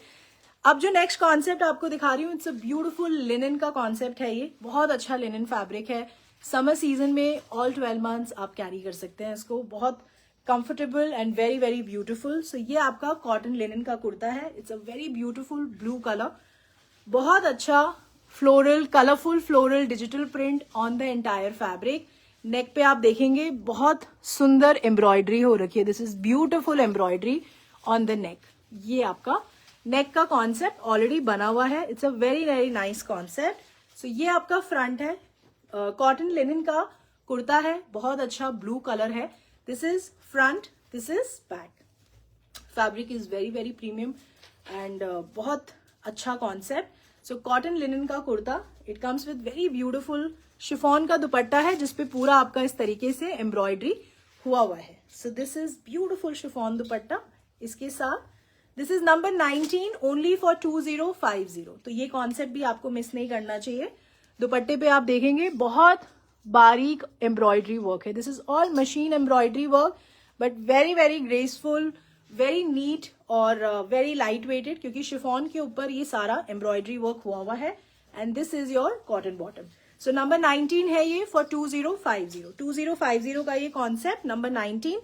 [SPEAKER 1] अब जो नेक्स्ट कॉन्सेप्ट आपको दिखा रही हूँ इट्स अ ब्यूटिफुल लिनन का कॉन्सेप्ट है. ये बहुत अच्छा लिनन फैब्रिक है. समर सीजन में ऑल 12 मंथ्स आप कैरी कर सकते हैं इसको. बहुत comfortable and very very beautiful. So ये आपका कॉटन लिनन का कुर्ता है. It's a very beautiful blue colour. बहुत अच्छा floral colourful floral digital print on the entire fabric. Neck पे आप देखेंगे बहुत सुंदर एम्ब्रॉयडरी हो रखी है. This is beautiful embroidery on the neck. ये आपका नेक का कॉन्सेप्ट ऑलरेडी बना हुआ है. It's a very very nice concept. So ये आपका फ्रंट है. कॉटन लिनन का कुर्ता है. बहुत अच्छा ब्लू कलर है. This is front, this is back. Fabric is very very premium and बहुत अच्छा कॉन्सेप्ट. सो कॉटन लिनन का kurta. It comes with very beautiful chiffon का दुपट्टा है जिसपे पूरा आपका इस तरीके से एम्ब्रॉयडरी हुआ हुआ है. So this is beautiful chiffon दुपट्टा. इसके साथ this is number 19 only for 2050. तो ये कॉन्सेप्ट भी आपको मिस नहीं करना चाहिए. दुपट्टे पे आप देखेंगे बहुत बारीक एम्ब्रॉयडरी वर्क है. This is all machine embroidery work but very very graceful, very neat और वेरी लाइट वेटेड, क्योंकि शिफॉन के ऊपर ये सारा एम्ब्रॉयडरी वर्क हुआ हुआ है. And this is your cotton bottom. So number 19 है ये फॉर 2050. 2050 का ये concept number 19.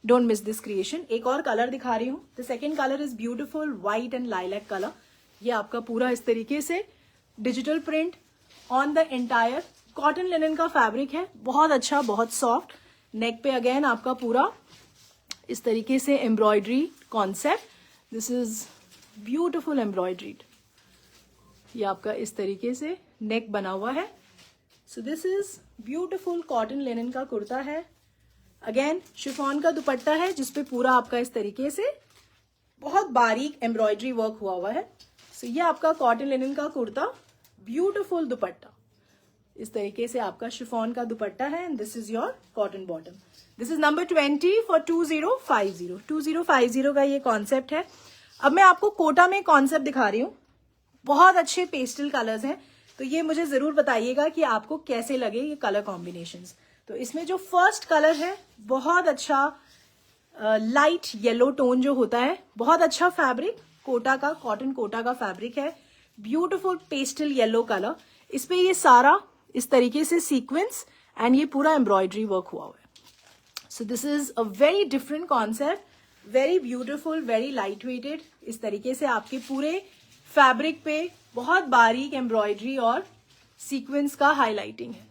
[SPEAKER 1] Don't miss this creation. एक और कलर दिखा रही हूँ. The second colour is beautiful white and lilac colour. ये आपका पूरा इस तरीके से digital print on the entire cotton linen का फैब्रिक है. बहुत अच्छा, बहुत सॉफ्ट. नेक पे अगेन आपका पूरा इस तरीके से embroidery concept. This is beautiful embroidered. ये आपका इस तरीके से नेक बना हुआ है. So this is beautiful cotton linen का कुर्ता है. अगेन शिफॉन का दुपट्टा है जिसपे पूरा आपका इस तरीके से बहुत बारीक एम्ब्रॉयडरी वर्क हुआ हुआ है. सो ये आपका कॉटन लिनन का कुर्ता, ब्यूटिफुल दुपट्टा. इस तरीके से आपका शिफॉन का दुपट्टा है. And this is your cotton bottom. This is number 20 for 2050. 2050 का ये कॉन्सेप्ट है. अब मैं आपको कोटा में कॉन्सेप्ट दिखा रही हूँ. बहुत अच्छे पेस्टल कलर्स हैं. तो ये मुझे जरूर बताइएगा कि आपको कैसे लगे ये कलर कॉम्बिनेशंस. तो इसमें जो फर्स्ट कलर है बहुत अच्छा लाइट येलो टोन जो होता है. बहुत अच्छा फैब्रिक, कोटा का, कॉटन कोटा का फैब्रिक है. Beautiful pastel yellow colour. इस पे ये सारा इस तरीके से सीक्वेंस एंड ये पूरा एम्ब्रॉयडरी वर्क हुआ हुआ है. So this is a very different concept, very beautiful, very light weighted. इस तरीके से आपके पूरे फैब्रिक पे बहुत बारीक एम्ब्रॉयडरी और सीक्वेंस का हाईलाइटिंग है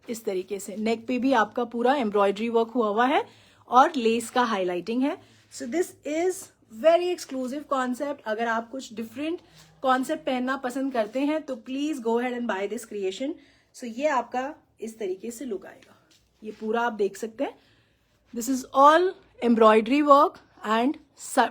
[SPEAKER 1] इस तरीके से। नेक पे भी आपका पूरा एम्ब्रॉयडरी वर्क हुआ है और लेस का हाईलाइटिंग है। So this is very exclusive concept. अगर आप कुछ डिफरेंट कॉन्सेप्ट पहनना पसंद करते हैं तो please go ahead and buy this creation. So ये आपका इस तरीके से लुक आएगा। ये पूरा आप देख सकते हैं। This is all embroidery work and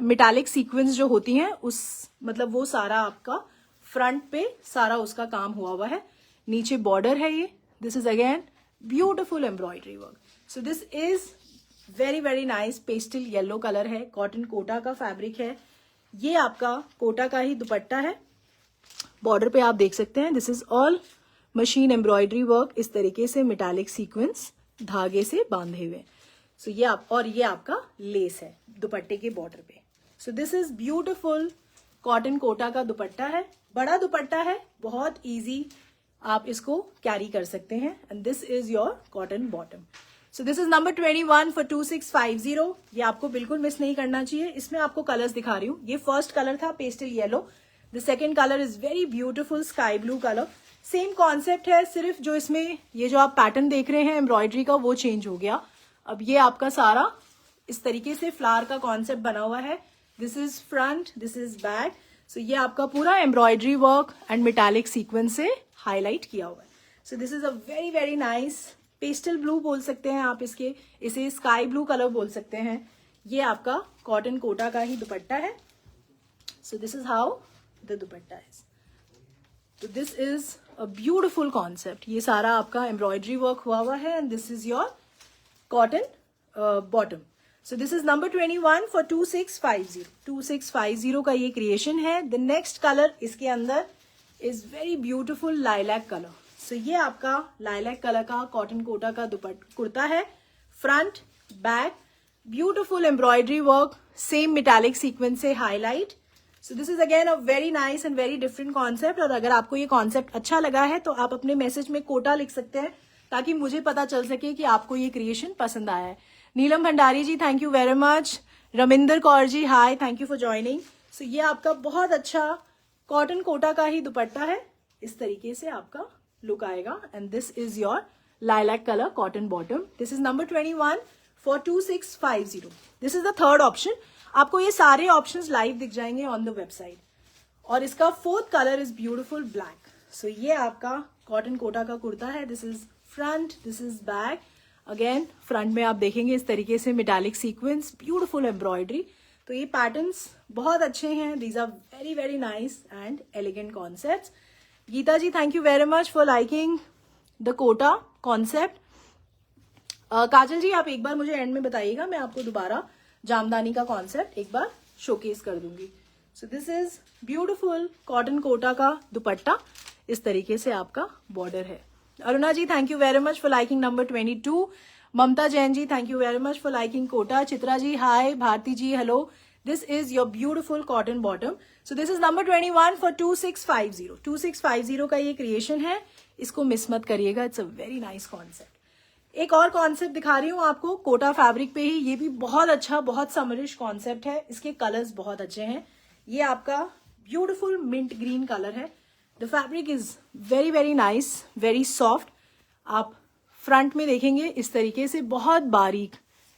[SPEAKER 1] metallic sequence जो होती हैं उस मतलब वो सारा आपका फ्रंट पे सारा उसका काम हुआ है। नीचे बॉर्डर है ये। This is again beautiful embroidery work. So this is very very nice. Pastel yellow colour है। कॉटन कोटा का फैब्रिक है। ये आपका कोटा का ही दुपट्टा है। बॉर्डर पे आप देख सकते हैं this is all machine embroidery work. इस तरीके से मेटालिक सीक्वेंस धागे से बांधे हुए। सो ये आपका लेस है दुपट्टे के बॉर्डर पे। So this is beautiful cotton Kota का दुपट्टा है। बड़ा दुपट्टा है, बहुत इजी आप इसको कैरी कर सकते हैं। And this is your cotton bottom. So this is number 21 for 2650। ये आपको बिल्कुल मिस नहीं करना चाहिए। इसमें आपको कलर्स दिखा रही हूँ। ये फर्स्ट कलर था pastel yellow. The second colour is very beautiful sky blue colour. Same concept है, सिर्फ जो इसमें ये जो आप पैटर्न देख रहे हैं एम्ब्रॉयडरी का वो चेंज हो गया। अब ये आपका सारा इस तरीके से फ्लावर का कॉन्सेप्ट बना हुआ है। This is front, this is back. सो ये आपका पूरा embroidery work and metallic sequence से हाईलाइट किया हुआ है। So this is a very very nice pastel blue बोल सकते हैं आप इसे स्काई ब्लू कलर बोल सकते हैं। ये आपका कॉटन कोटा का ही दुपट्टा है। So this is how the dupatta is. तो this is a beautiful concept. ये सारा आपका एम्ब्रॉयडरी वर्क हुआ है and this is your cotton bottom. So this is number 21 for 2650। 2650 का ये क्रिएशन है। द नेक्स्ट कलर इसके अंदर is very beautiful lilac colour. So ये आपका लाइलैक कलर का कॉटन कोटा का कुर्ता है। Front back beautiful embroidery work, same metallic sequence से highlight. So this is again a very nice and very different concept. और अगर आपको ये कॉन्सेप्ट अच्छा लगा है तो आप अपने मैसेज में कोटा लिख सकते हैं ताकि मुझे पता चल सके कि आपको ये क्रिएशन पसंद आया है। Neelam Bhandari ji thank you very much. Raminder Kaur ji hi, thank you for joining. So ये आपका बहुत अच्छा कॉटन कोटा का ही दुपट्टा है। इस तरीके से आपका लुक आएगा and this is your lilac colour cotton bottom. This is number 21 for 2650। This is the third option. आपको ये सारे ऑप्शंस लाइव दिख जाएंगे ऑन द वेबसाइट। और इसका fourth colour is beautiful black. So ये आपका कॉटन कोटा का कुर्ता है। This is front, this is back. Again front में आप देखेंगे इस तरीके से मेटालिक सीक्वेंस, ब्यूटिफुल एम्ब्रॉयडरी। तो ये पैटर्न्स बहुत अच्छे हैं। These are very very nice and elegant concepts. Geeta ji thank you very much for liking the Kota concept. Kajal ji आप एक बार मुझे एंड में बताइएगा, मैं आपको दोबारा जामदानी का कॉन्सेप्ट एक बार शोकेस कर दूंगी। So this is beautiful cotton Kota का दुपट्टा। इस तरीके से आपका बॉर्डर है। Aruna ji thank you very much for liking number 22। Mamta Jain ji thank you very much for liking Kota. Chitra ji hi, Bharti ji hello. This is your beautiful cotton bottom. So this is number 21 for 2650। 2650 का ये creation है, इसको मिस मत करिएगा। It's a very nice concept. एक और concept दिखा रही हूँ आपको कोटा फैब्रिक पे ही। ये भी बहुत अच्छा, बहुत समरिश कॉन्सेप्ट है। इसके कलर्स बहुत अच्छे हैं। ये आपका ब्यूटिफुल मिंट ग्रीन कलर है। The fabric is very very nice, very soft. आप फ्रंट में देखेंगे इस तरीके से बहुत बारीक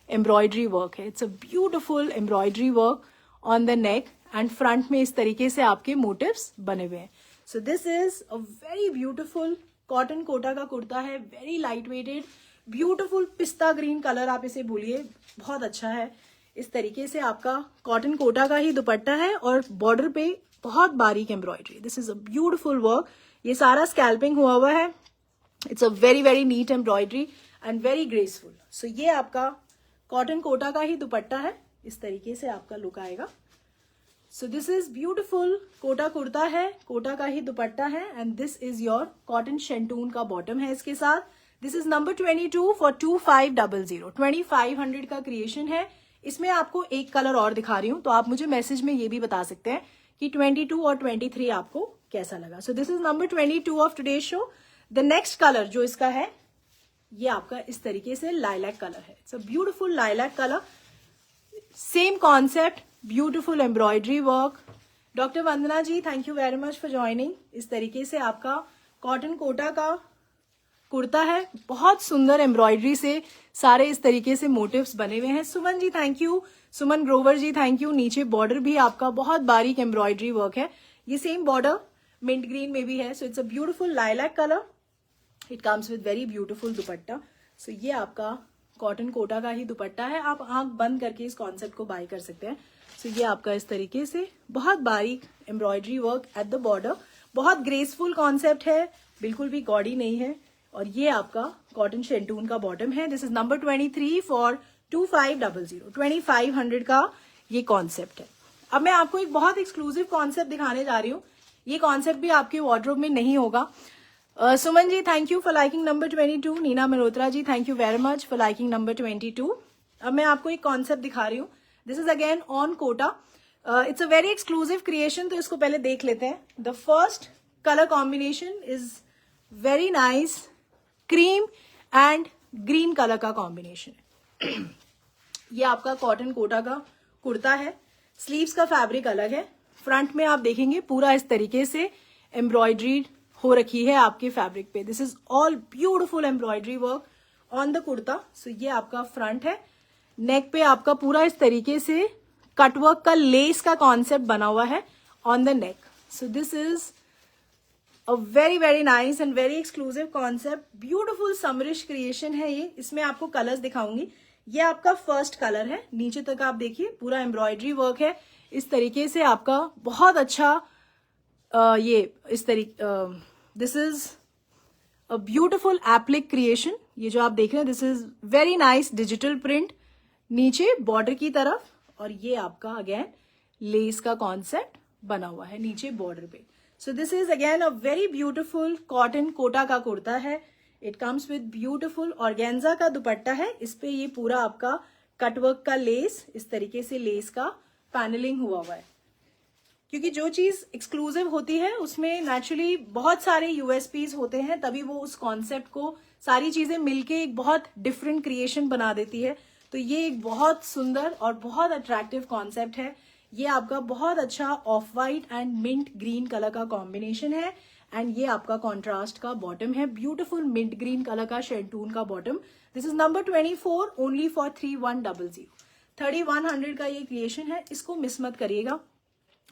[SPEAKER 1] एम्ब्रॉयडरी वर्क है। It's a beautiful embroidery work on the neck and front में इस तरीके से आपके मोटिव्स बने हुए हैं। So this is a very beautiful cotton Kota का कुर्ता है। Very light weighted, beautiful pista green colour आप इसे बोलिए, बहुत अच्छा है। इस तरीके से आपका कॉटन कोटा का ही दुपट्टा है और बॉर्डर पे बहुत बारीक embroidery. This is a beautiful work. ये सारा स्कैल्पिंग हुआ है। It's a very very neat embroidery and very graceful. So ये आपका कॉटन कोटा का ही दुपट्टा है। इस तरीके से आपका लुक आएगा। So this is beautiful Kota kurta है, कोटा का ही दुपट्टा है and this is your cotton शेंटून का बॉटम है इसके साथ। This is number 22 for 2500। 2500 का क्रिएशन है। इसमें आपको एक कलर और दिखा रही हूं, तो आप मुझे मैसेज में ये भी बता सकते हैं कि 22 और 23 आपको कैसा लगा। So this is number 22 of today show. The next colour जो इसका है ये आपका इस तरीके से लाइलैक कलर है। It's a beautiful lilac colour. Same concept, beautiful embroidery work. Doctor Vandana ji, thank you very much for joining. इस तरीके से आपका कॉटन कोटा का कुर्ता है, बहुत सुंदर एम्ब्रॉयडरी से सारे इस तरीके से मोटिव्स बने हुए हैं। Suman ji thank you, Suman Grover ji thank you. नीचे बॉर्डर भी आपका बहुत बारीक एम्ब्रॉयडरी वर्क है। ये सेम बॉर्डर मिंट ग्रीन में भी है। So it's a beautiful lilac colour. It comes with very beautiful dupatta. So ये आपका कॉटन कोटा का ही दुपट्टा है। आप आंख बंद करके इस कॉन्सेप्ट को बाय कर सकते हैं। सो ये आपका इस तरीके से बहुत बारीक embroidery work at the border, बहुत ग्रेसफुल कॉन्सेप्ट है, बिल्कुल भी गॉडी नहीं है। और ये आपका कॉटन शेंटून का बॉटम है। दिस इज नंबर 23 फॉर 2500, 2500 का ये कॉन्सेप्ट है। अब मैं आपको एक बहुत एक्सक्लूसिव कॉन्सेप्ट दिखाने जा रही हूँ। ये कॉन्सेप्ट भी आपके वार्डरोब में नहीं होगा। Suman ji thank you for liking number 22। Neena Malhotra ji thank you very much for liking number 22। अब मैं आपको एक कॉन्सेप्ट दिखा रही हूँ। This is again on Kota. It's a very exclusive creation, तो इसको पहले देख लेते हैं। The first colour combination is very nice, cream and green colour का कॉम्बिनेशन है। ये आपका कॉटन कोटा का कुर्ता है। स्लीव्स का फैब्रिक अलग है। फ्रंट में आप देखेंगे पूरा इस तरीके से एम्ब्रॉयडरी हो रखी है आपके फैब्रिक पे। This is all beautiful embroidery work on the kurta. So ये आपका फ्रंट है। नेक पे आपका पूरा इस तरीके से कटवर्क का लेस का कॉन्सेप्ट बना हुआ है on the neck. So this is a very very nice and very exclusive concept. Beautiful summerish creation है ये। इसमें आपको कलर्स दिखाऊंगी। ये आपका फर्स्ट कलर है। नीचे तक आप देखिए पूरा एम्ब्रॉयडरी वर्क है इस तरीके से आपका, बहुत अच्छा ये इस तरीके। This is a beautiful applique creation. ये जो आप देख रहे हैं this is very nice digital print नीचे बॉर्डर की तरफ, और ये आपका अगेन लेस का कॉन्सेप्ट बना हुआ है नीचे बॉर्डर पे। So this is again a very beautiful cotton Kota का कुर्ता है। It comes with beautiful organza का दुपट्टा है। इस पे ये पूरा आपका कटवर्क का लेस, इस तरीके से लेस का पैनलिंग हुआ है। क्योंकि जो चीज एक्सक्लूसिव होती है उसमें नेचुरली बहुत सारे यूएसपीज होते हैं, तभी वो उस कॉन्सेप्ट को सारी चीजें मिलके एक बहुत डिफरेंट क्रिएशन बना देती है। तो ये एक बहुत सुंदर और बहुत अट्रैक्टिव कॉन्सेप्ट है। ये आपका बहुत अच्छा off white and mint green colour का कॉम्बिनेशन है। एंड ये आपका कॉन्ट्रास्ट का बॉटम है, ब्यूटिफुल मिंट ग्रीन कलर का शेंटून का bottom. This is number 24 only for 3100। 3100 का ये क्रिएशन है। इसको मिस मत करिएगा।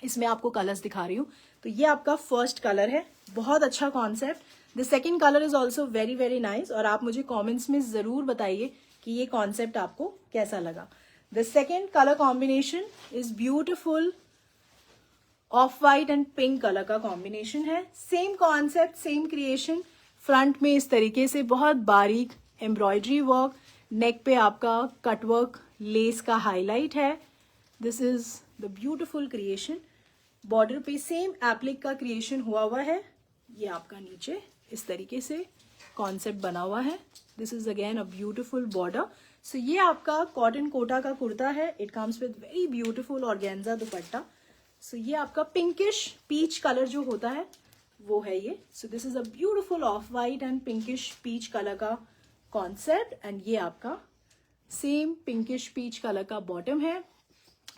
[SPEAKER 1] इसमें आपको कलर्स दिखा रही हूँ। तो ये आपका फर्स्ट कलर है, बहुत अच्छा concept. The second colour is also very very nice. और आप मुझे कमेंट्स में जरूर बताइए कि ये कॉन्सेप्ट आपको कैसा लगा। The second colour combination is beautiful off white and pink colour का कॉम्बिनेशन है। Same concept, same creation. Front में इस तरीके से बहुत बारीक एम्ब्रॉयडरी वर्क, नेक पे आपका कटवर्क लेस का हाईलाइट है। This is the beautiful creation. Border पे सेम एप्लिक का क्रिएशन हुआ है। ये आपका नीचे इस तरीके से कॉन्सेप्ट बना हुआ है। This is again a beautiful border. So ये आपका कॉटन कोटा का कुर्ता है। It comes with very beautiful organza dupatta. So ये आपका पिंकिश पीच कलर जो होता है वो है ये। So this is a beautiful off white and pinkish peach colour का कॉन्सेप्ट। एंड ये आपका सेम पिंकिश पीच कलर का बॉटम है,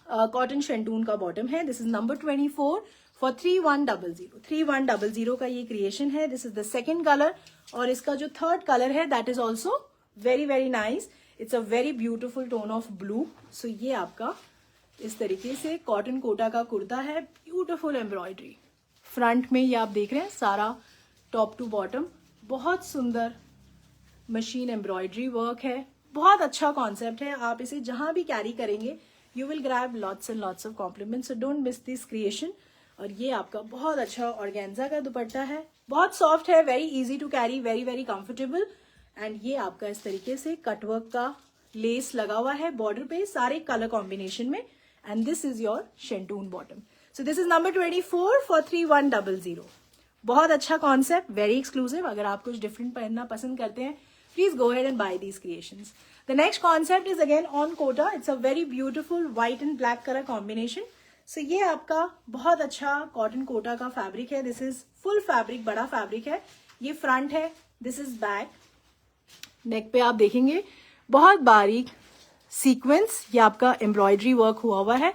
[SPEAKER 1] कॉटन शेंटून का बॉटम है। This is number 24 for 3100। 3100 का ये क्रिएशन है। This is the second colour. और इसका जो थर्ड कलर है that is also very very nice. It's a very beautiful tone of blue. So ये आपका इस तरीके से कॉटन कोटा का कुर्ता है, ब्यूटिफुल एम्ब्रॉयडरी। फ्रंट में ये आप देख रहे हैं सारा टॉप टू बॉटम बहुत सुंदर मशीन एम्ब्रॉयडरी वर्क है। बहुत अच्छा कॉन्सेप्ट है। आप इसे जहां भी कैरी करेंगे you will grab lots and lots of compliments, so don't miss this creation। और ये आपका बहुत अच्छा ऑर्गेन्जा का दुपट्टा है, बहुत सॉफ्ट है, very easy to carry, very very comfortable. And ये आपका इस तरीके से कटवर्क का लेस लगा हुआ है बॉर्डर पे सारे कलर कॉम्बिनेशन में। And this is your shantoon bottom. So this is number 24 for 3100। बहुत अच्छा कॉन्सेप्ट, वेरी एक्सक्लूसिव। अगर आप कुछ डिफरेंट पहनना पसंद करते हैं please go ahead and buy these creations। The next concept is again on Kota। It's a very beautiful white and black color combination। So ये आपका बहुत अच्छा कॉटन कोटा का फैब्रिक है। दिस इज फुल फैब्रिक, बड़ा फैब्रिक है। ये front है, दिस इज बैक। नेक पे आप देखेंगे बहुत बारीक सीक्वेंस, ये आपका एम्ब्रॉयडरी वर्क हुआ है।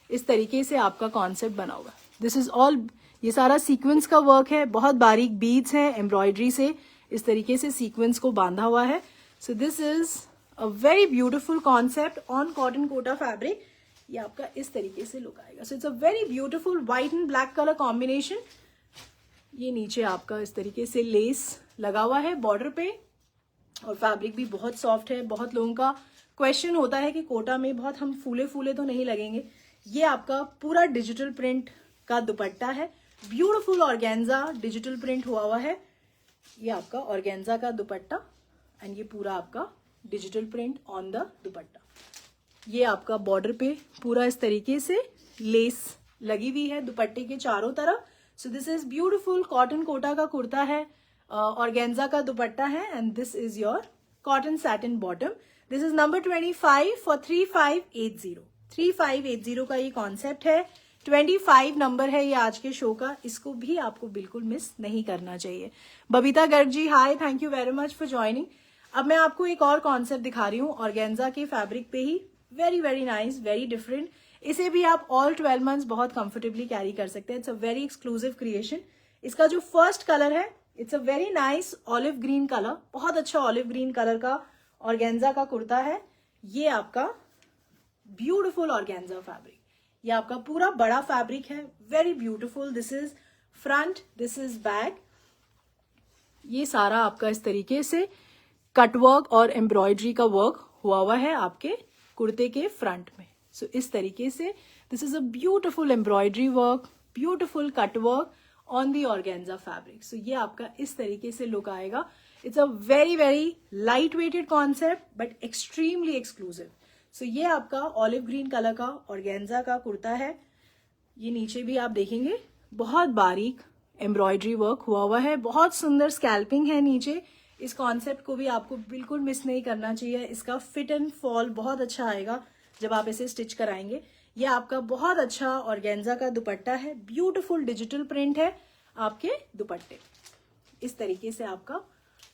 [SPEAKER 1] इस तरीके से आपका कॉन्सेप्ट बना हुआ है, दिस इज ऑल, ये सारा सीक्वेंस का वर्क है, बहुत बारीक बीड्स हैं, एम्ब्रॉयडरी से इस तरीके से सीक्वेंस को बांधा हुआ है. So this is a very beautiful concept on cotton Kota fabric. ये आपका इस तरीके से लुक आएगा. So it's a very beautiful white and black colour combination. ये नीचे आपका इस तरीके से लेस लगा हुआ है बॉर्डर पे, और फैब्रिक भी बहुत सॉफ्ट है. बहुत लोगों का क्वेश्चन होता है कि कोटा में बहुत हम फूले फूले तो नहीं लगेंगे. ये आपका पूरा डिजिटल प्रिंट का दुपट्टा है. ब्यूटिफुल ऑर्गेन्जा डिजिटल प्रिंट हुआ है. ये आपका ऑर्गेन्जा का दुपट्टा एंड ये पूरा आपका डिजिटल प्रिंट ऑन द दुपट्टा. ये आपका बॉर्डर पे पूरा इस तरीके से लेस लगी हुई है दुपट्टे के चारों तरफ. So this is beautiful cotton Kota का कुर्ता है, ऑर्गेन्जा का दुपट्टा है, and this is your cotton satin bottom. This is number 25 for 3580. 3580 का ये कॉन्सेप्ट है. 25 नंबर है ये आज के शो का. इसको भी आपको बिल्कुल मिस नहीं करना चाहिए. Babita Garg ji, hi, thank you very much for joining. अब मैं आपको एक और कॉन्सेप्ट दिखा रही हूँ ऑर्गेन्जा के फैब्रिक पे ही. Very very nice, very different. इसे भी आप ऑल 12 मंथ्स बहुत कंफर्टेबली कैरी कर सकते हैं. It's a very exclusive creation. इसका जो फर्स्ट कलर है, it's a very nice olive green colour. बहुत अच्छा ऑलिव ग्रीन कलर का ऑर्गेन्जा का कुर्ता है. ये आपका ब्यूटिफुल ऑर्गेन्जा फैब्रिक. ये आपका पूरा बड़ा फैब्रिक है, very beautiful. This is front, this is back. ये सारा आपका इस तरीके से कटवर्क और एम्ब्रॉयडरी का वर्क हुआ है आपके कुर्ते के फ्रंट में. सो इस तरीके से this is a beautiful embroidery work, beautiful cutwork on the organza fabric. So ये आपका इस तरीके से लुक आएगा. It's a very very light weighted concept but extremely exclusive. So ये आपका ऑलिव ग्रीन कलर का ऑर्गेन्जा का कुर्ता है. ये नीचे भी आप देखेंगे बहुत बारीक एम्ब्रॉयडरी वर्क हुआ है, बहुत सुंदर स्कैल्पिंग है नीचे. इस कॉन्सेप्ट को भी आपको बिल्कुल मिस नहीं करना चाहिए. इसका फिट एंड फॉल बहुत अच्छा आएगा जब आप इसे स्टिच कराएंगे. ये आपका बहुत अच्छा ऑर्गेन्जा का दुपट्टा है. ब्यूटिफुल डिजिटल प्रिंट है आपके दुपट्टे. इस तरीके से आपका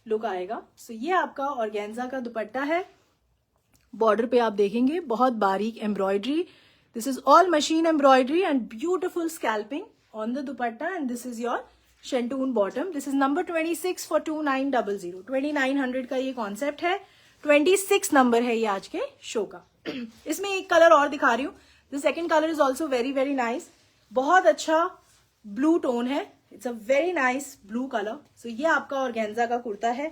[SPEAKER 1] लुक आएगा. सो ये आपका ऑर्गेन्जा का दुपट्टा है. बॉर्डर पे आप देखेंगे बहुत बारीक embroidery. This is all machine embroidery and beautiful scalloping on the dupatta. And this is your shantoon bottom. This is number 26 for 2900. 2900 का ये कॉन्सेप्ट है. 26 नंबर है ये आज के शो का. इसमें एक कलर और दिखा रही हूँ. The second colour is also very very nice. बहुत अच्छा ब्लू टोन है. It's a very nice blue colour. So ये आपका ऑर्गेन्जा का कुर्ता है.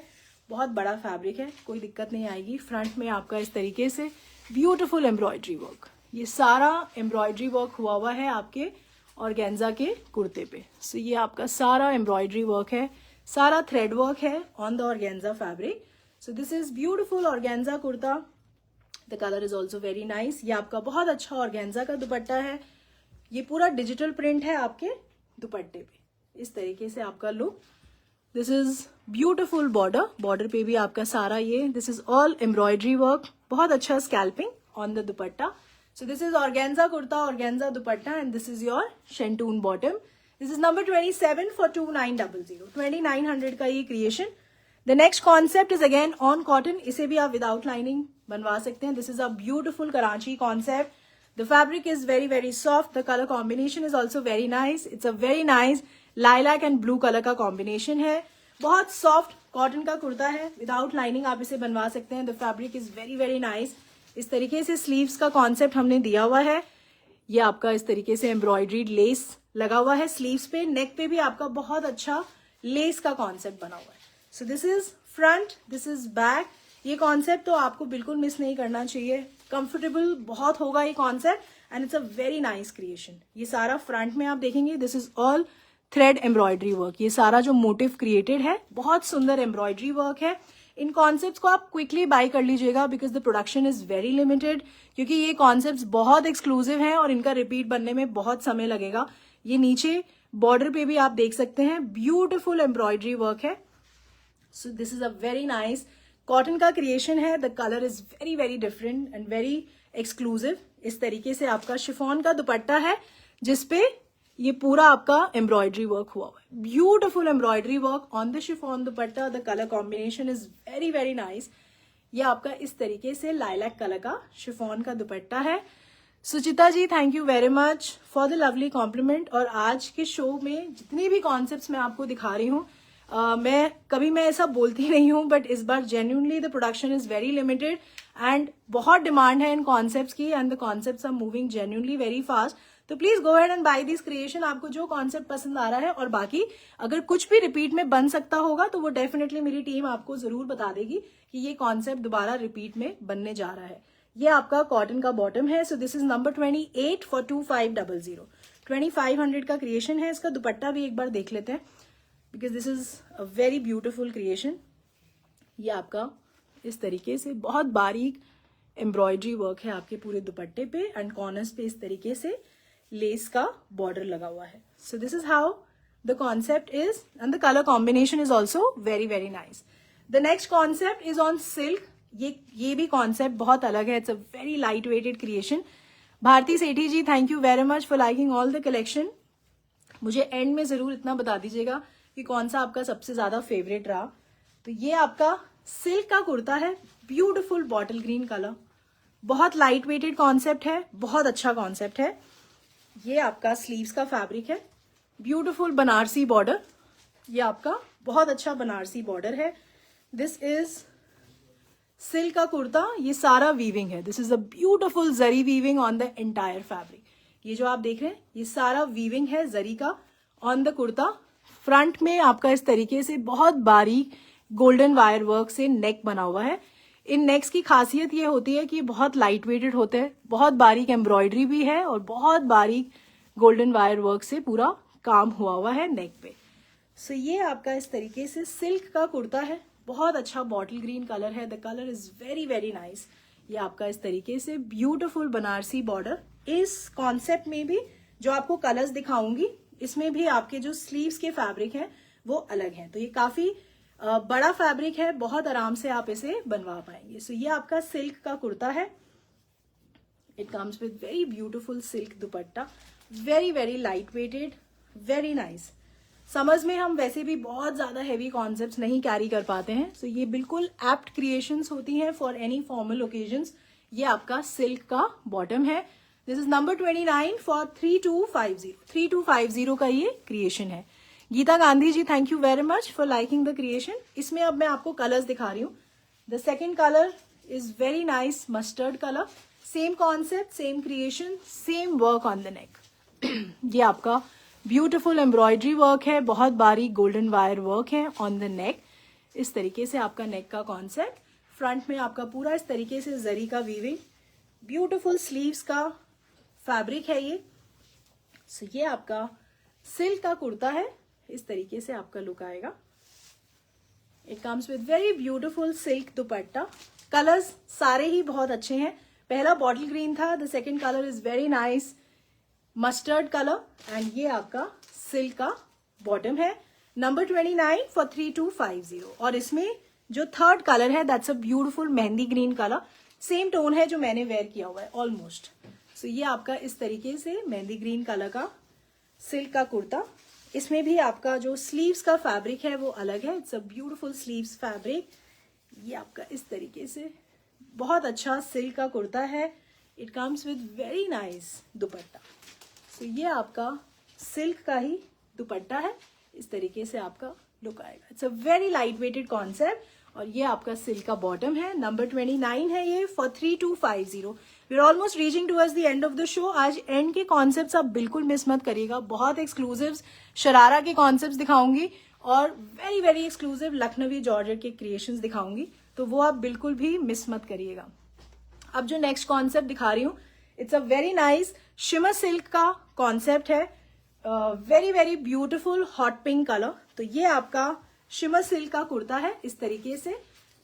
[SPEAKER 1] बहुत बड़ा फैब्रिक है, कोई दिक्कत नहीं आएगी. फ्रंट में आपका इस तरीके से ब्यूटिफुल एम्ब्रॉयडरी वर्क. ये सारा एम्ब्रॉयडरी वर्क हुआ है आपके ऑर्गेन्जा के कुर्ते पे. सो ये आपका सारा एम्ब्रॉयडरी वर्क है, सारा थ्रेड वर्क है on the organza fabric. So this is beautiful organza kurta. The colour is also very nice. ये आपका बहुत अच्छा ऑर्गेन्जा का दुपट्टा है. ये पूरा डिजिटल प्रिंट है आपके दुपट्टे पे. इस तरीके से आपका look. This is beautiful border. Border पे भी आपका सारा ये this is all embroidery work. बहुत अच्छा scalloping on the dupatta. So this is organza kurta, organza dupatta, and this is your shantoon bottom. This is number 27 for 2900. 2900 का ये creation. The next concept is again on cotton. इसे भी आप without lining बनवा सकते हैं. This is a beautiful Karachi concept. The fabric is very very soft. The color combination is also very nice. It's a very nice lilac and blue color का combination है. बहुत soft cotton का कुर्ता है. Without lining आप इसे बनवा सकते हैं. The fabric is very very nice. इस तरीके से स्लीव्स का कॉन्सेप्ट हमने दिया हुआ है. ये आपका इस तरीके से एम्ब्रॉयडरीड लेस लगा हुआ है स्लीव्स पे. नेक पे भी आपका बहुत अच्छा लेस का कॉन्सेप्ट बना हुआ है. So this is front, this is back. ये कॉन्सेप्ट तो आपको बिल्कुल मिस नहीं करना चाहिए. कंफर्टेबल बहुत होगा ये concept and it's a very nice creation. ये सारा फ्रंट में आप देखेंगे this is all thread embroidery work. ये सारा जो मोटिव क्रिएटेड है बहुत सुंदर एम्ब्रॉयडरी वर्क है. इन कॉन्सेप्ट्स को आप क्विकली बाय कर लीजिएगा because the production is very limited. क्योंकि ये कॉन्सेप्ट्स बहुत एक्सक्लूसिव हैं और इनका रिपीट बनने में बहुत समय लगेगा. ये नीचे बॉर्डर पे भी आप देख सकते हैं ब्यूटिफुल एम्ब्रॉयडरी वर्क है. So this is a very nice cotton का क्रिएशन है. The colour is very very different and very exclusive. इस तरीके से आपका शिफॉन का दुपट्टा है जिसपे ये पूरा आपका एम्ब्रॉयडरी वर्क हुआ है. Beautiful embroidery work on the chiffon dupatta. The colour combination is very very nice. ये आपका इस तरीके से लाइलैक कलर का शिफॉन का दुपट्टा है. Suchita ji, thank you very much for the lovely compliment. और आज के शो में जितने भी कॉन्सेप्ट्स मैं आपको दिखा रही हूँ, मैं ऐसा बोलती नहीं हूँ, बट इस बार genuinely the production is very limited and बहुत डिमांड है इन कॉन्सेप्ट्स की, and the concepts are moving genuinely very fast. तो please go ahead and buy this creation. आपको जो कॉन्सेप्ट पसंद आ रहा है, और बाकी अगर कुछ भी रिपीट में बन सकता होगा तो वो डेफिनेटली मेरी टीम आपको जरूर बता देगी कि ये कॉन्सेप्ट दोबारा रिपीट में बनने जा रहा है। ये आपका कॉटन का बॉटम है। So this is number 28 for 2500। 2500 का क्रिएशन है। इसका दुपट्टा भी एक बार देख लेते हैं, because this is a very beautiful creation. ये आपका इस तरीके से बहुत बारीक एम्ब्रॉयडरी वर्क है आपके पूरे दुपट्टे पे, एंड कॉर्नर्स पे इस तरीके से लेस का बॉर्डर लगा हुआ है। So this is how the concept is, and the colour combination is also very very nice. The next concept is on silk. ये भी कॉन्सेप्ट बहुत अलग है। It's a very light weighted creation. Bharti Sethi ji, thank you very much for liking all the collection. मुझे end में जरूर इतना बता दीजिएगा कि कौन सा आपका सबसे ज्यादा फेवरेट रहा। तो ये आपका सिल्क का कुर्ता है, ब्यूटिफुल बॉटल ग्रीन कलर, बहुत लाइट वेटेड कॉन्सेप्ट है, बहुत अच्छा कॉन्सेप्ट है। ये आपका स्लीव्स का फैब्रिक है, ब्यूटिफुल बनारसी बॉर्डर। ये आपका बहुत अच्छा बनारसी बॉर्डर है। दिस इज सिल्क का कुर्ता। ये सारा वीविंग है। This is a beautiful zari weaving on the entire fabric. ये जो आप देख रहे हैं, ये सारा वीविंग है जरी का ऑन द कुर्ता। फ्रंट में आपका इस तरीके से बहुत बारीक गोल्डन वायर वर्क से नेक बना हुआ है। इन नेक्स की खासियत ये होती है कि बहुत लाइट वेटेड होते हैं, बहुत बारीक एम्ब्रॉयडरी भी है, और बहुत बारीक गोल्डन वायर वर्क से पूरा काम हुआ है नेक पे। सो ये आपका इस तरीके से सिल्क का कुर्ता है, बहुत अच्छा बॉटल ग्रीन कलर है। The colour is very very nice. ये आपका इस तरीके से ब्यूटिफुल बनारसी बॉर्डर। इस कॉन्सेप्ट में भी जो आपको कलर्स दिखाऊंगी, इसमें भी आपके जो स्लीव्स के फैब्रिक हैं वो अलग हैं। तो ये काफी बड़ा फैब्रिक है, बहुत आराम से आप इसे बनवा पाएंगे। सो ये आपका सिल्क का कुर्ता है। It comes with very beautiful silk dupatta, very very light weighted, very nice. Summers में हम वैसे भी बहुत ज्यादा हैवी कॉन्सेप्ट्स नहीं कैरी कर पाते हैं, सो ये बिल्कुल एप्ट क्रिएशंस होती हैं फॉर एनी फॉर्मल ओकेजन्स। ये आपका सिल्क का बॉटम है। This is number 29 for 3250। 3250 का ये क्रिएशन है। Geeta Gandhi ji, thank you very much for liking the creation. इसमें अब मैं आपको कलर्स दिखा रही हूँ। The second colour is very nice mustard colour. Same concept, same creation, same work on the neck. ये आपका ब्यूटिफुल एम्ब्रॉयडरी वर्क है, बहुत बारीक गोल्डन वायर वर्क है ऑन द नेक। इस तरीके से आपका नेक का कॉन्सेप्ट। फ्रंट में आपका पूरा इस तरीके से जरी का वीविंग, ब्यूटिफुल स्लीव्स का फैब्रिक है ये। सो ये आपका सिल्क का कुर्ता है। इस तरीके से आपका लुक आएगा। It comes with very beautiful silk dupatta. Colours सारे ही बहुत अच्छे हैं। पहला बॉटल ग्रीन था, the second colour is very nice mustard colour, and ये आपका सिल्क का बॉटम है। Number 29 for 3250। और इसमें जो थर्ड कलर है, that's a beautiful mehndi green colour. Same tone है जो मैंने वेयर किया हुआ है ऑलमोस्ट। सो ये आपका इस तरीके से मेहंदी ग्रीन कलर का सिल्क का कुर्ता। इसमें भी आपका जो स्लीव्स का फैब्रिक है वो अलग है। It's a beautiful sleeves fabric. ये आपका इस तरीके से बहुत अच्छा सिल्क का कुर्ता है। It comes with very nice dupatta. So ये आपका सिल्क का ही दुपट्टा है। इस तरीके से आपका लुक आएगा। It's a very light weighted concept. और ये आपका सिल्क का बॉटम है। नंबर 29 है ये for 3250। We are almost reaching towards the end of the show. आज एंड के कॉन्सेप्ट्स आप बिल्कुल मिस मत करिएगा। बहुत एक्सक्लूसिव शरारा के कॉन्सेप्ट्स दिखाऊंगी, और very very exclusive Lucknowi georgette के क्रिएशंस दिखाऊंगी, तो वो आप बिल्कुल भी मिस मत करिएगा। अब जो नेक्स्ट कॉन्सेप्ट दिखा रही हूँ, it's a very nice shimmer silk का कॉन्सेप्ट है। Very very beautiful hot pink colour. तो ये आपका शिमर सिल्क का कुर्ता है। इस तरीके से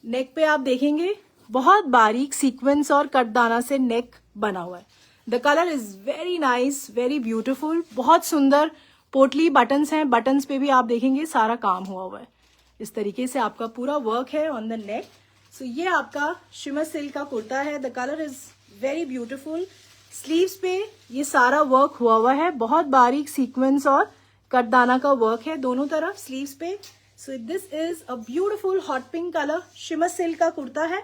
[SPEAKER 1] नेक पे आप देखेंगे बहुत बारीक सीक्वेंस और कटदाना से नेक बना हुआ है। The colour is very nice, very beautiful, बहुत सुंदर पोटली बटन्स हैं। बटन्स पे भी आप देखेंगे सारा काम हुआ है। इस तरीके से आपका पूरा वर्क है ऑन द नेक। सो ये आपका शिमर सिल्क का कुर्ता है। The colour is very beautiful. Sleeves पे ये सारा वर्क हुआ है। बहुत बारीक सीक्वेंस और कटदाना का वर्क है दोनों तरफ स्लीव्स पे। So this is a beautiful hot pink colour shimmer silk का कुर्ता है।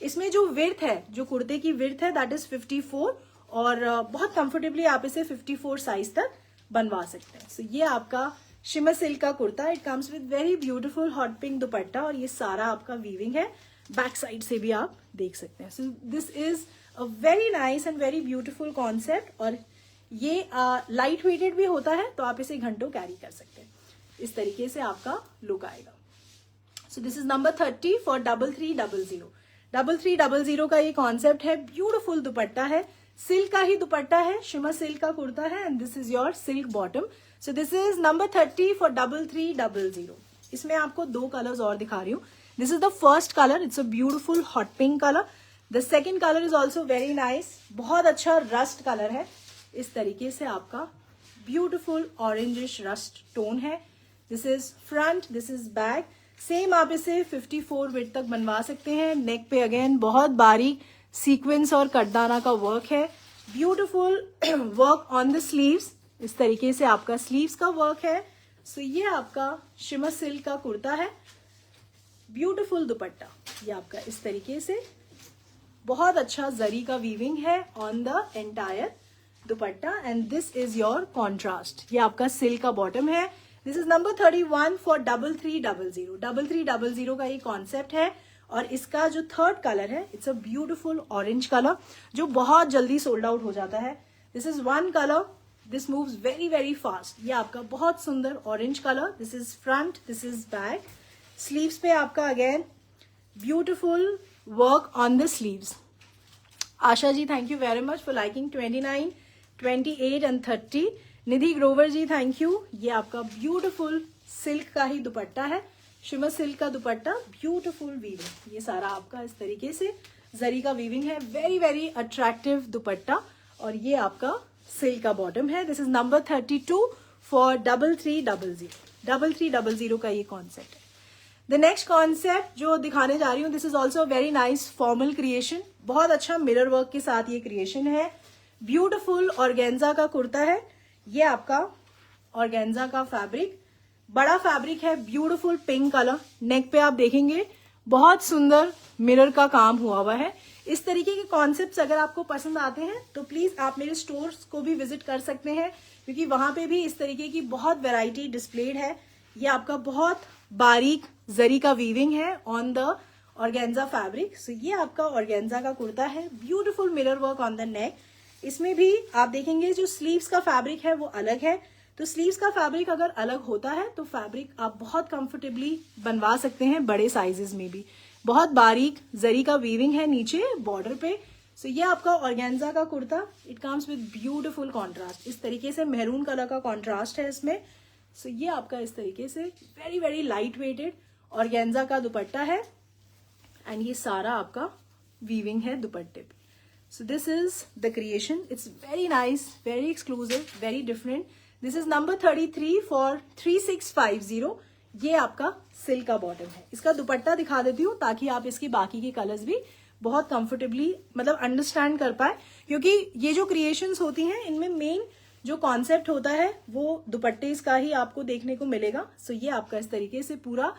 [SPEAKER 1] इसमें जो विड्थ है, जो कुर्ते की विड्थ है, दैट इज 54, और बहुत कंफर्टेबली आप इसे 54 साइज तक बनवा सकते हैं। सो ये आपका शिमर सिल्क का kurta, it comes with very beautiful hot pink दुपट्टा और ये सारा आपका वीविंग है, बैक साइड से भी आप देख सकते हैं। So this is a very nice and very beautiful concept और ये लाइट वेटेड भी होता है, तो आप इसे घंटों कैरी कर सकते हैं। इस तरीके से आपका लुक आएगा। So this is number 30 for 3300। 3300 का ये कॉन्सेप्ट है, ब्यूटीफुल दुपट्टा है, सिल्क का ही दुपट्टा है, शिमर सिल्क का कुर्ता है and this is your silk bottom. So this is number 30 for 3300। इसमें आपको 2 कलर्स और दिखा रही हूँ। This is the first colour, it's a beautiful hot pink colour. The second colour is also very nice, बहुत अच्छा रस्ट कलर है। इस तरीके से आपका ब्यूटीफुल ऑरेंजिश रस्ट टोन है। This is front, this is back. Same आप इसे 54 विड्थ तक बनवा सकते हैं। नेक पे अगेन बहुत बारीक सीक्वेंस और कटदाना का वर्क है, beautiful work on the sleeves. इस तरीके से आपका स्लीव्स का वर्क है। सो ये आपका शिमर सिल्क का कुर्ता है, ब्यूटीफुल दुपट्टा, ये आपका इस तरीके से बहुत अच्छा जरी का वीविंग है on the entire dupatta and this is your contrast. ये आपका सिल्क का बॉटम है। This is number 31 for 3300। 3300 का ये कॉन्सेप्ट है और इसका जो थर्ड कलर है, it's a beautiful orange colour जो बहुत जल्दी सोल्ड आउट हो जाता है। This is one colour, this moves very very fast. ये आपका बहुत सुंदर orange colour. This is front, this is back. Sleeves पे आपका again beautiful work on the sleeves. Asha ji thank you very much for liking 29, 28 and 30। Nidhi Grover ji thank you. ये आपका beautiful silk का ही दुपट्टा है, शिमर सिल्क का दुपट्टा, ब्यूटीफुल वीविंग। ये सारा आपका इस तरीके से जरी का वीविंग है, वेरी वेरी अट्रैक्टिव दुपट्टा और ये आपका सिल्क का बॉटम है। This is number 32 for 3300। 3300 का ये कॉन्सेप्ट है। द नेक्स्ट कॉन्सेप्ट जो दिखाने जा रही हूँ, this is also very nice formal creation, बहुत अच्छा मिरर वर्क के साथ ये क्रिएशन है। ब्यूटीफुल ऑर्गेन्जा का कुर्ता है, ये आपका ऑर्गेन्जा का फैब्रिक, बड़ा फैब्रिक है, ब्यूटीफुल पिंक कलर। नेक पे आप देखेंगे बहुत सुंदर मिरर का काम हुआ हुआ है। इस तरीके के कॉन्सेप्ट्स अगर आपको पसंद आते हैं तो प्लीज आप मेरे स्टोर्स को भी विजिट कर सकते हैं, क्योंकि वहां पे भी इस तरीके की बहुत वैरायटी डिस्प्लेड है। ये आपका बहुत बारीक जरी का वीविंग है on the organza fabric. So ये आपका ऑर्गेन्जा का कुर्ता है, beautiful mirror work on the नेक। इसमें भी आप देखेंगे जो स्लीव्स का फैब्रिक है वो अलग है, तो स्लीव्स का फैब्रिक अगर अलग होता है तो फैब्रिक आप बहुत कंफर्टेबली बनवा सकते हैं बड़े साइजेस में भी। बहुत बारीक जरी का वीविंग है नीचे बॉर्डर पे। सो ये आपका ऑर्गेन्जा का kurta, it comes with beautiful contrast. इस तरीके से मेहरून कलर का कॉन्ट्रास्ट है इसमें। सो ये आपका इस तरीके से very very light weighted organza का दुपट्टा है एंड ये सारा आपका वीविंग है दुपट्टे पे। So this is the creation, it's very nice, very exclusive, very different. This is number 33 for 3650। ये आपका सिल्क का बॉटम है। इसका दुपट्टा दिखा देती हूँ ताकि आप इसके बाकी के कलर्स भी बहुत कंफर्टेबली मतलब अंडरस्टैंड कर पाए, क्योंकि ये जो क्रिएशंस होती हैं इनमें मेन जो कॉन्सेप्ट होता है वो दुपट्टे का ही आपको देखने को मिलेगा। सो ये आपका इस तरीके से पूरा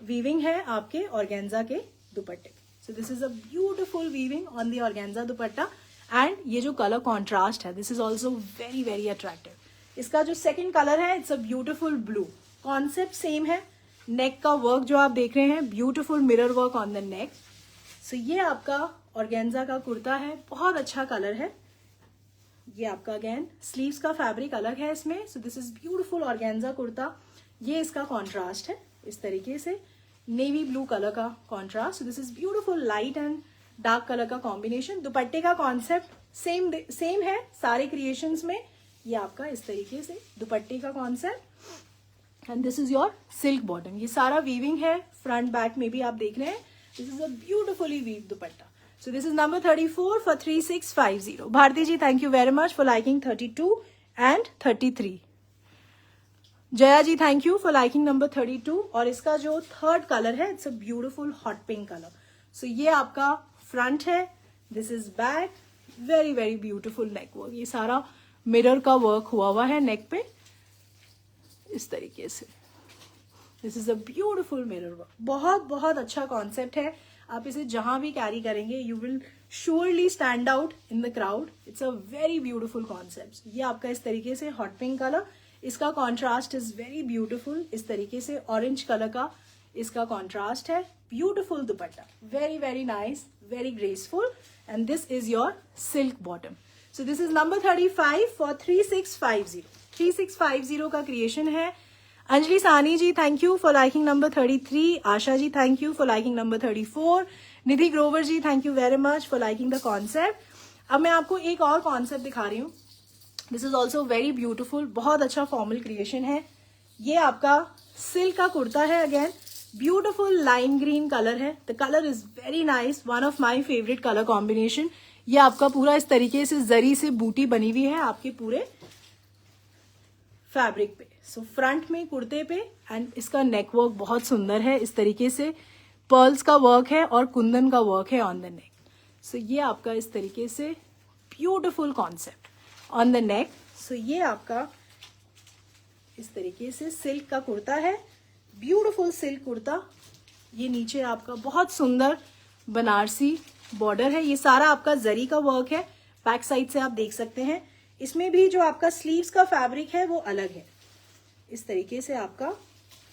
[SPEAKER 1] वीविंग है आपके ऑर्गेन्जा के दुपट्टे। So this is a beautiful weaving on the organza dupatta and ये जो कलर कॉन्ट्रास्ट है this is also very very attractive. इसका जो सेकेंड कलर है it's a beautiful blue. Concept same है, नेक का वर्क जो आप देख रहे हैं beautiful mirror work on the neck. So ये आपका ऑर्गेन्जा का कुर्ता है, बहुत अच्छा कलर है। ये आपका अगेन स्लीव्स का फैब्रिक अलग है इसमें। So this is beautiful organza kurta. ये इसका कॉन्ट्रास्ट है इस तरीके से, नेवी ब्लू कलर का contrast. This is beautiful light and dark colour का कॉम्बिनेशन। दुपट्टे का कॉन्सेप्ट सेम है सारे क्रिएशंस में। ये आपका इस तरीके से दुपट्टे का concept and this is your silk bottom. ये सारा वीविंग है, फ्रंट बैक में भी आप देख रहे हैं। This is a beautifully weave dupatta. So this is number 34 for 3650. Bharti ji, thank you very much for liking 32 and 33. Jaya ji, thank you for liking number 32. और इसका जो थर्ड कलर है it's a beautiful hot pink colour. So ये आपका front है, this is back, very very beautiful neck work. ये सारा mirror का वर्क हुआ है नेक पे इस तरीके से। This is a beautiful mirror work, बहुत बहुत अच्छा कॉन्सेप्ट है। आप इसे जहां भी कैरी करेंगे you will surely stand out in the crowd. It's a very beautiful concept. ये आपका इस तरीके से हॉट पिंक कलर, इसका कॉन्ट्रास्ट इज वेरी ब्यूटिफुल. इस तरीके से ऑरेंज कलर का इसका कॉन्ट्रास्ट है. Beautiful dupatta, very very nice, very graceful. And this is your silk bottom. So this is number 35 for 3650. 3650 का क्रिएशन है. अंजलि सानी जी, thank you for liking number 33. Asha ji, thank you for liking number 34. Nidhi Grover ji, thank you very much for liking the concept. अब मैं आपको एक और concept दिखा रही हूँ. This is also very beautiful. बहुत अच्छा फॉर्मल क्रिएशन है. ये आपका सिल्क का कुर्ता है. Again beautiful lime green colour है. The colour is very nice, one of my favourite colour combination. ये आपका पूरा इस तरीके से जरी से बूटी बनी हुई है आपके पूरे फैब्रिक पे. सो फ्रंट में कुर्ते पे, एंड इसका नेक वर्क बहुत सुंदर है. इस तरीके से पर्ल्स का वर्क है और कुंदन का वर्क है ऑन द नेक. सो ये आपका इस तरीके से beautiful concept on the neck. So ये आपका इस तरीके से सिल्क का कुर्ता है. Beautiful silk kurta. ये नीचे आपका बहुत सुंदर बनारसी बॉर्डर है. ये सारा आपका जरी का वर्क है. बैक साइड से आप देख सकते हैं. इसमें भी जो आपका स्लीव्स का फैब्रिक है वो अलग है. इस तरीके से आपका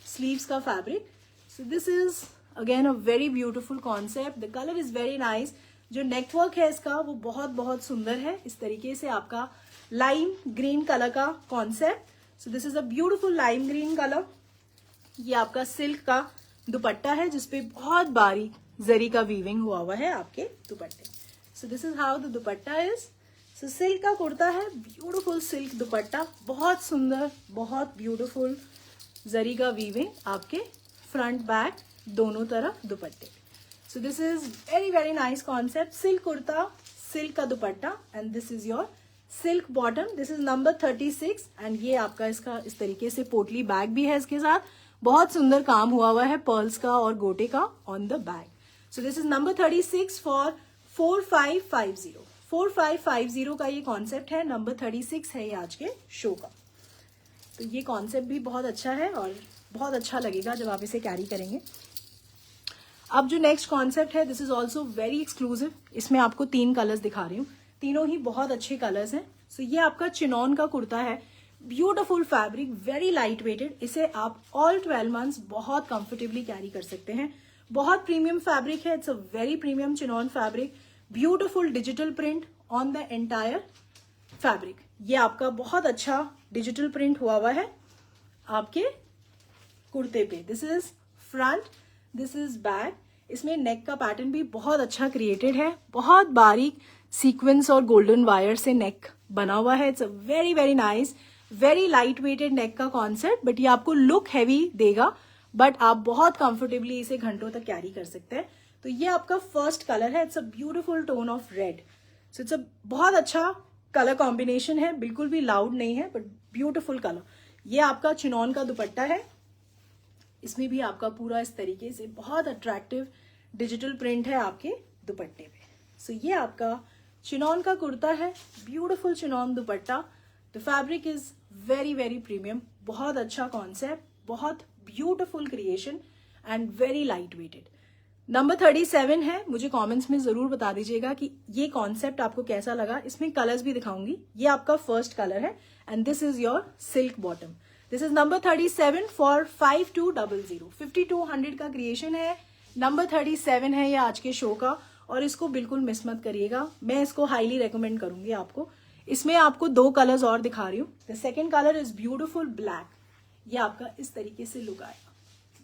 [SPEAKER 1] स्लीव्स का fabric. So this is again a very beautiful concept. The colour is very nice. जो नेकवर्क है इसका वो बहुत बहुत सुंदर है. इस तरीके से आपका लाइम ग्रीन कलर का concept. So this is a beautiful lime green colour. ये आपका सिल्क का दुपट्टा है जिसपे बहुत बारीक जरी का वीविंग हुआ है आपके दुपट्टे. So this is how the dupatta is. So silk का कुर्ता है. ब्यूटिफुल सिल्क दुपट्टा, बहुत सुंदर, बहुत ब्यूटिफुल जरी का वीविंग आपके फ्रंट बैक दोनों तरफ दुपट्टे. So this is very very nice concept. Silk kurta, silk का dupatta, and this is your silk bottom. This is number 36. And ये आपका इसका इस तरीके से पोटली बैग भी है. इसके साथ बहुत सुंदर काम हुआ है पर्ल्स का और गोटे का on the bag. So this is number 36 for 4550. 4550 का ये कॉन्सेप्ट है. नंबर 36 है ये आज के शो का. तो ये कॉन्सेप्ट भी बहुत अच्छा है और बहुत अच्छा लगेगा जब आप इसे कैरी करेंगे. अब जो नेक्स्ट कॉन्सेप्ट है, this is also very exclusive. इसमें आपको 3 कलर्स दिखा रही हूँ. तीनों ही बहुत अच्छे कलर्स हैं. सो ये आपका चिनॉन का कुर्ता है. Beautiful fabric, very light weighted. इसे आप ऑल 12 मंथ्स बहुत कंफर्टेबली कैरी कर सकते हैं. बहुत प्रीमियम फैब्रिक है. It's a very premium chinon fabric. Beautiful digital print on the entire fabric. ये आपका बहुत अच्छा डिजिटल प्रिंट हुआ है आपके कुर्ते पे. This is front, this is back. इसमें नेक का पैटर्न भी बहुत अच्छा क्रिएटेड है. बहुत बारीक सीक्वेंस और गोल्डन वायर से नेक बना हुआ है. It's a very very nice, very light weighted neck का कॉन्सेप्ट. बट ये आपको लुक हैवी देगा, बट आप बहुत कंफर्टेबली इसे घंटों तक कैरी कर सकते हैं. तो ये आपका फर्स्ट कलर है. It's a beautiful tone of red. So it's अ बहुत अच्छा कलर कॉम्बिनेशन है. बिल्कुल भी लाउड नहीं है, बट ब्यूटिफुल कलर. ये आपका चिनॉन का दुपट्टा है. इसमें भी आपका पूरा इस तरीके से बहुत अट्रैक्टिव डिजिटल प्रिंट है आपके दुपट्टे पे. सो ये आपका चिनॉन का कुर्ता है. Beautiful chinon dupatta. The fabric is very very premium. बहुत अच्छा कॉन्सेप्ट, बहुत beautiful creation and very light weighted. Number 37 है. मुझे कमेंट्स में जरूर बता दीजिएगा कि ये कॉन्सेप्ट आपको कैसा लगा. इसमें कलर्स भी दिखाऊंगी. ये आपका फर्स्ट कलर है and this is your silk bottom. This is number 37 for 5200. 5200 का क्रिएशन है. नंबर 37 है ये आज के शो का और इसको बिल्कुल मिस मत करिएगा. मैं इसको हाईली रेकमेंड करूंगी आपको. इसमें आपको 2 कलर्स और दिखा रही हूँ. The second colour is beautiful black. ये आपका इस तरीके से लुक आएगा.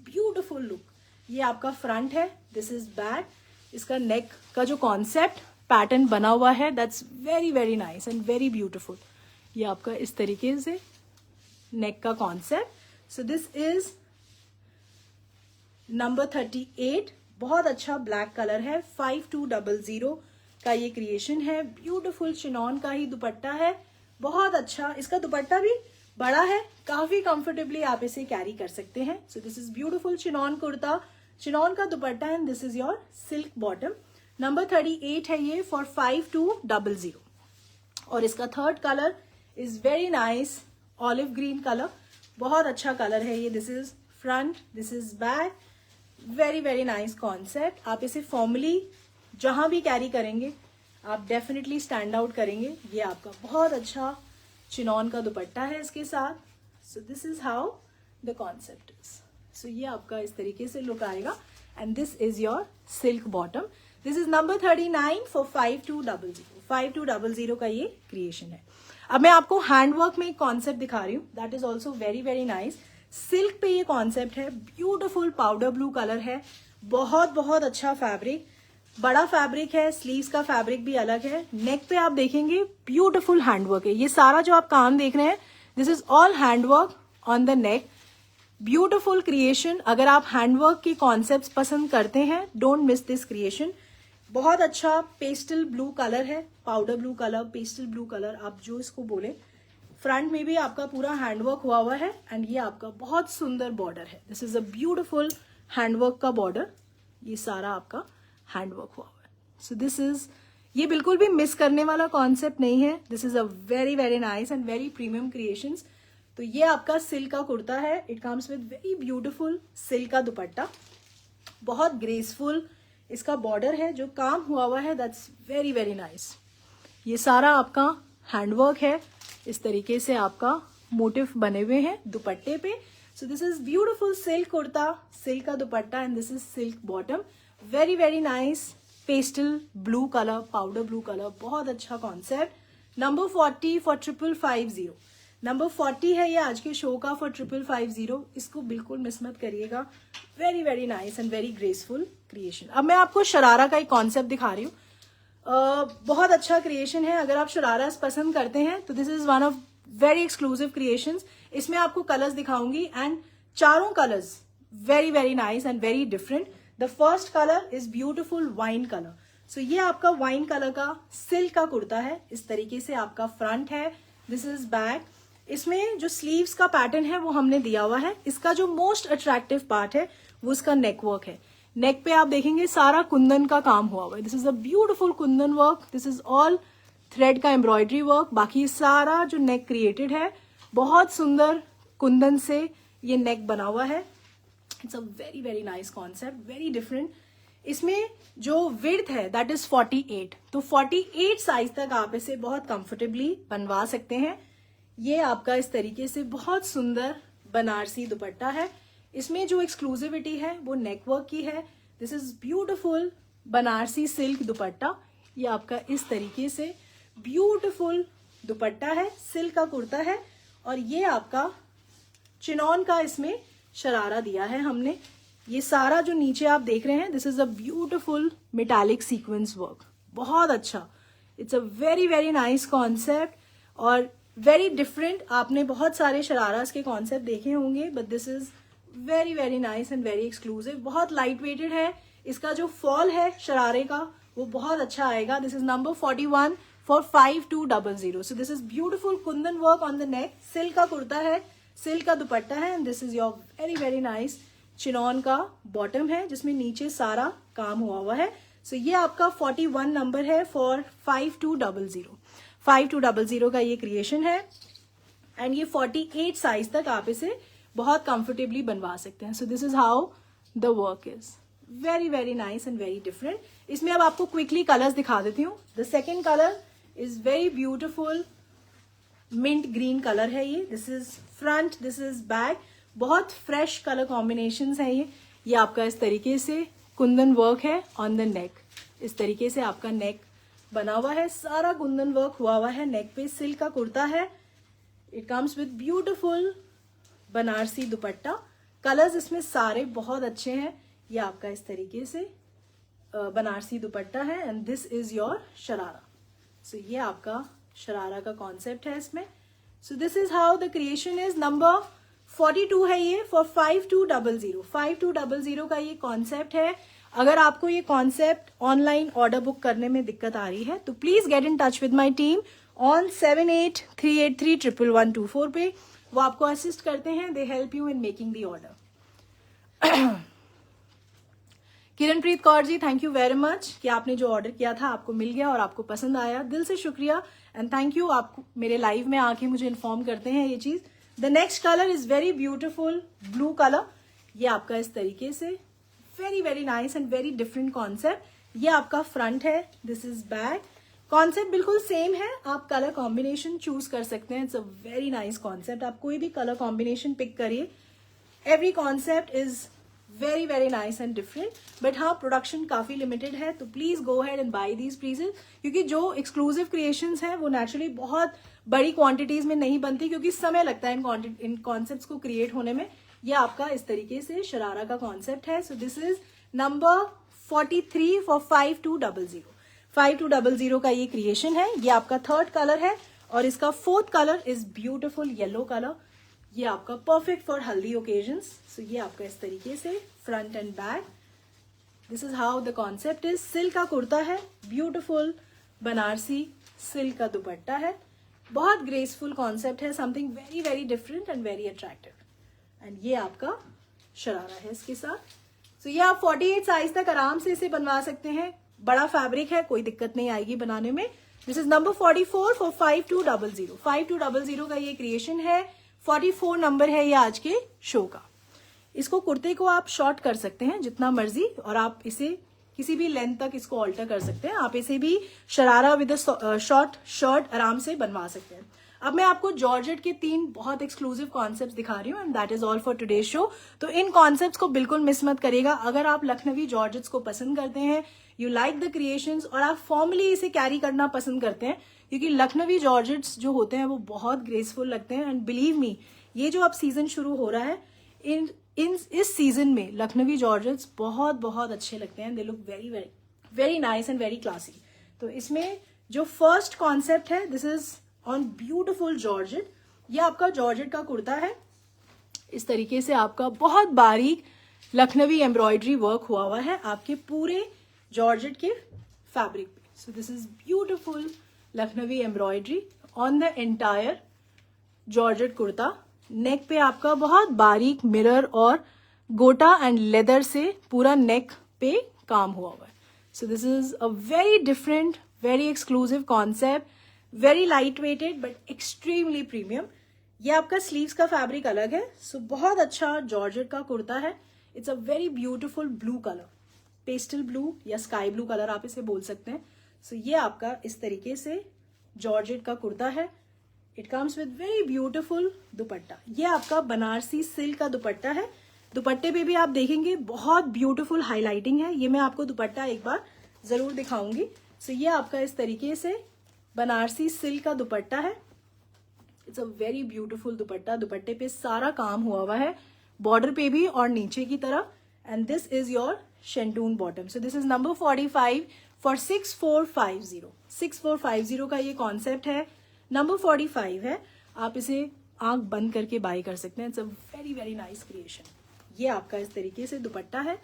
[SPEAKER 1] Beautiful look. ये आपका फ्रंट है. This is back. इसका नेक का जो कॉन्सेप्ट पैटर्न बना हुआ है that's very very nice and very beautiful. ये आपका इस तरीके से नेक का concept. So this is number 38. बहुत अच्छा ब्लैक कलर है. 5200 का ये क्रिएशन है. ब्यूटिफुल चिनॉन का ही दुपट्टा है. बहुत अच्छा. इसका दुपट्टा भी बड़ा है. काफी कंफर्टेबली आप इसे कैरी कर सकते हैं. So this is beautiful chinon kurta, chinon का dupatta and this is your silk bottom. Number 38 है ये फॉर 5200. और इसका third colour is very nice, olive green colour. बहुत अच्छा कलर है ये. This is front, this is back. Very very nice concept. आप इसे फॉर्मली जहां भी कैरी करेंगे आप डेफिनेटली स्टैंड आउट करेंगे। ये आपका बहुत अच्छा चिनॉन का दुपट्टा है इसके साथ। So this is how the concept is. So ये आपका इस तरीके से लुक आएगा and this is your silk bottom. This is number 39 for 5200। 5200 का ये क्रिएशन है। अब मैं आपको हैंडवर्क में एक कॉन्सेप्ट दिखा रही हूँ, that is also very very nice. Silk पे ये कॉन्सेप्ट है, ब्यूटिफुल पाउडर ब्लू कलर है, बहुत बहुत अच्छा फैब्रिक, बड़ा फैब्रिक है, स्लीव्स का फैब्रिक भी अलग है। नेक पे आप देखेंगे ब्यूटिफुल हैंडवर्क है। ये सारा जो आप काम देख रहे हैं this is all handwork on the neck, beautiful creation. अगर आप हैंडवर्क के कॉन्सेप्ट्स पसंद करते हैं डोंट मिस दिस क्रिएशन। बहुत अच्छा पेस्टल ब्लू कलर है, powder blue colour, pastel blue colour, आप जो इसको बोले। फ्रंट में भी आपका पूरा हैंडवर्क हुआ है एंड ये आपका बहुत सुंदर बॉर्डर है। This is a beautiful handwork का बॉर्डर, ये सारा आपका हैंडवर्क हुआ है। सो दिस इज, ये बिल्कुल भी मिस करने वाला कॉन्सेप्ट नहीं है। This is a very very nice and very premium creations. तो ये आपका सिल्क का कुर्ता है, it comes with very beautiful silk का दुपट्टा, बहुत ग्रेसफुल इसका बॉर्डर है, जो काम हुआ है दैट्स वेरी वेरी नाइस। ये सारा आपका हैंडवर्क है, इस तरीके से आपका मोटिव बने हुए हैं दुपट्टे पे। So this is beautiful silk kurta, silk का dupatta and this is silk bottom, very very nice pastel blue colour, powder blue colour, बहुत अच्छा कॉन्सेप्ट। Number 40 for 5550। नंबर 40 है ये आज के शो का फॉर 5550। इसको बिल्कुल मिस मत करिएगा, very very nice and very graceful creation. अब मैं आपको शरारा का एक कॉन्सेप्ट दिखा रही हूँ, बहुत अच्छा क्रिएशन है। अगर आप शरारा पसंद करते हैं तो this is one of very exclusive creations. इसमें आपको कलर्स दिखाऊंगी एंड चारों colours very very nice and very different. The first colour is beautiful wine colour. So ये आपका वाइन कलर का सिल्क का कुर्ता है, इस तरीके से आपका फ्रंट है, दिस इज बैक। इसमें जो स्लीव्स का पैटर्न है वो हमने दिया हुआ है। इसका जो मोस्ट अट्रैक्टिव पार्ट है वो इसका नेक वर्क है। नेक पे आप देखेंगे सारा कुंदन का काम हुआ है, this is a beautiful Kundan work, this is all thread का एम्ब्रॉयडरी वर्क। बाकी सारा जो नेक क्रिएटेड है बहुत सुंदर कुंदन से ये नेक बना हुआ है। It's a very very nice concept, very different. इसमें जो विड्थ है दैट इज 48, तो 48 साइज तक आप इसे बहुत कंफर्टेबली बनवा सकते हैं। ये आपका इस तरीके से बहुत सुंदर बनारसी दुपट्टा है। इसमें जो एक्सक्लूसिविटी है वो नेकवर्क की है। This is beautiful Banarasi silk दुपट्टा, ये आपका इस तरीके से ब्यूटिफुल दुपट्टा है, सिल्क का कुर्ता है और ये आपका चिनॉन का इसमें शरारा दिया है हमने। ये सारा जो नीचे आप देख रहे हैं this is a beautiful metallic sequence work, बहुत अच्छा। It's a very very nice concept और वेरी डिफरेंट। आपने बहुत सारे शरारास के कॉन्सेप्ट देखे होंगे but this is very very nice and very exclusive. बहुत लाइट वेटेड है, इसका जो फॉल है शरारे का वो बहुत अच्छा आएगा। This is number 41 for 5200। So this is beautiful Kundan work on the neck, silk का कुर्ता है, सिल्क का दुपट्टा है and this is your very very nice chinon का बॉटम है जिसमें नीचे सारा काम हुआ है। सो ये आपका 41 नंबर है फॉर 5200। 5200 का ये क्रिएशन है एंड ये 48 साइज तक आप इसे बहुत कंफर्टेबली बनवा सकते हैं। So this is how the work is, very very nice and very different. इसमें अब आपको क्विकली कलर्स दिखा देती हूँ। The second colour is very beautiful mint green colour है ये, this is front, this is back, बहुत फ्रेश कलर कॉम्बिनेशंस है ये आपका इस तरीके से कुंदन वर्क है ऑन द नेक, इस तरीके से आपका नेक बना हुआ है, सारा कुंदन वर्क हुआ है नेक पे। सिल्क का कुर्ता है, it comes with beautiful Banarasi dupatta. Colours इसमें सारे बहुत अच्छे हैं। ये आपका इस तरीके से बनारसी दुपट्टा है and this is your sharara. So ये आपका शरारा का कॉन्सेप्ट है इसमें। So this is how the creation is. Number 42 है ये फॉर 5200। 5200 का ये कॉन्सेप्ट है। अगर आपको ये कॉन्सेप्ट ऑनलाइन ऑर्डर बुक करने में दिक्कत आ रही है तो please get in touch with my team on 7838311124 पे, वो आपको असिस्ट करते हैं, they help you in making the order. Kiranpreet Kaur ji, thank you very much कि आपने जो ऑर्डर किया था आपको मिल गया और आपको पसंद आया, दिल से शुक्रिया एंड थैंक यू। आप मेरे लाइव में आके मुझे इन्फॉर्म करते हैं ये चीज। The next colour is very beautiful blue colour, ये आपका इस तरीके से very very nice and very different concept. ये आपका फ्रंट है, दिस इज बैक। कॉन्सेप्ट बिल्कुल सेम है, आप कलर कॉम्बिनेशन चूज कर सकते हैं। It's a very nice concept, आप कोई भी कलर कॉम्बिनेशन पिक करिए। Every concept is very very nice and different, but हाँ प्रोडक्शन काफी लिमिटेड है, तो please go ahead and buy these pieces, क्योंकि जो एक्सक्लूसिव क्रिएशंस हैं वो नेचुरली बहुत बड़ी क्वांटिटीज में नहीं बनती, क्योंकि समय लगता है इन कॉन्सेप्ट्स को क्रिएट होने में। ये आपका इस तरीके से शरारा का कॉन्सेप्ट है। So this is number 43 for 5200। 5200 का ये क्रिएशन है। ये आपका थर्ड कलर है और इसका fourth colour is beautiful yellow colour. ये आपका परफेक्ट फॉर हल्दी ओकेजन्स। सो ये आपका इस तरीके से front and back, this is how the concept is. Silk का कुर्ता है, ब्यूटिफुल बनारसी सिल्क का दुपट्टा है, बहुत ग्रेसफुल कॉन्सेप्ट है, something very very different and very attractive. And ये आपका शरारा है इसके साथ। सो ये आप 48 साइज तक आराम से इसे बनवा सकते हैं। बड़ा फैब्रिक है, कोई दिक्कत नहीं आएगी बनाने में। This is number 44 for 5200। 5200 का ये क्रिएशन है। 44 नंबर है ये आज के शो का। इसको कुर्ते को आप शॉर्ट कर सकते हैं जितना मर्जी, और आप इसे किसी भी लेंथ तक इसको ऑल्टर कर सकते हैं। आप इसे भी शरारा विद शॉर्ट शर्ट आराम से बनवा सकते हैं। अब मैं आपको जॉर्जेट के 3 बहुत एक्सक्लूसिव कॉन्सेप्ट्स दिखा रही हूँ, and that is all for today show. तो इन कॉन्सेप्ट्स को बिल्कुल मिस मत करेगा। अगर आप लखनवी जॉर्जेट्स को पसंद करते हैं, यू लाइक द क्रिएशंस, और आप फॉर्मली इसे कैरी करना पसंद करते हैं, क्योंकि लखनवी जॉर्जेट्स जो होते हैं वो बहुत ग्रेसफुल लगते हैं। एंड बिलीव मी, ये जो अब सीजन शुरू हो रहा है, इस सीजन में लखनवी जॉर्जेट्स बहुत बहुत अच्छे लगते हैं। They look very very very nice and very classy. तो इसमें जो फर्स्ट कॉन्सेप्ट है, this is on beautiful georgette. ये आपका जॉर्जेट का कुर्ता है। इस तरीके से आपका बहुत बारीक लखनवी एम्ब्रॉयडरी वर्क हुआ हुआ है आपके पूरे जॉर्जेट के फैब्रिक पे। So this is beautiful Lucknowi embroidery on the entire georgette kurta. Neck पे आपका बहुत बारीक मिरर और गोटा एंड लेदर से पूरा नेक पे काम हुआ हुआ है। So this is a very different, very exclusive concept, very light weighted but extremely premium. ये आपका स्लीव्स का फैब्रिक अलग है। सो बहुत अच्छा जॉर्जेट का कुर्ता है। It's a very beautiful blue colour, pastel blue या स्काई ब्लू कलर आप इसे बोल सकते हैं। सो ये आपका इस तरीके से जॉर्जेट का कुर्ता है। It comes with very beautiful दुपट्टा। ये आपका बनारसी सिल्क का दुपट्टा है। दुपट्टे पे भी आप देखेंगे बहुत ब्यूटिफुल हाईलाइटिंग है। ये मैं आपको दुपट्टा एक बार जरूर दिखाऊंगी। सो ये आपका इस तरीके से बनारसी सिल्क का दुपट्टा है। इट्स अ वेरी ब्यूटिफुल दुपट्टा। दुपट्टे पे सारा काम हुआ हुआ है, बॉर्डर पे भी और नीचे की तरफ। And this is your shantoon bottom. So this is number 45 for 6450। 6450 का ये कॉन्सेप्ट है। नंबर 45 है। आप इसे आंख बंद करके बाय कर सकते हैं। It's a very very nice creation. ये आपका इस तरीके से दुपट्टा है।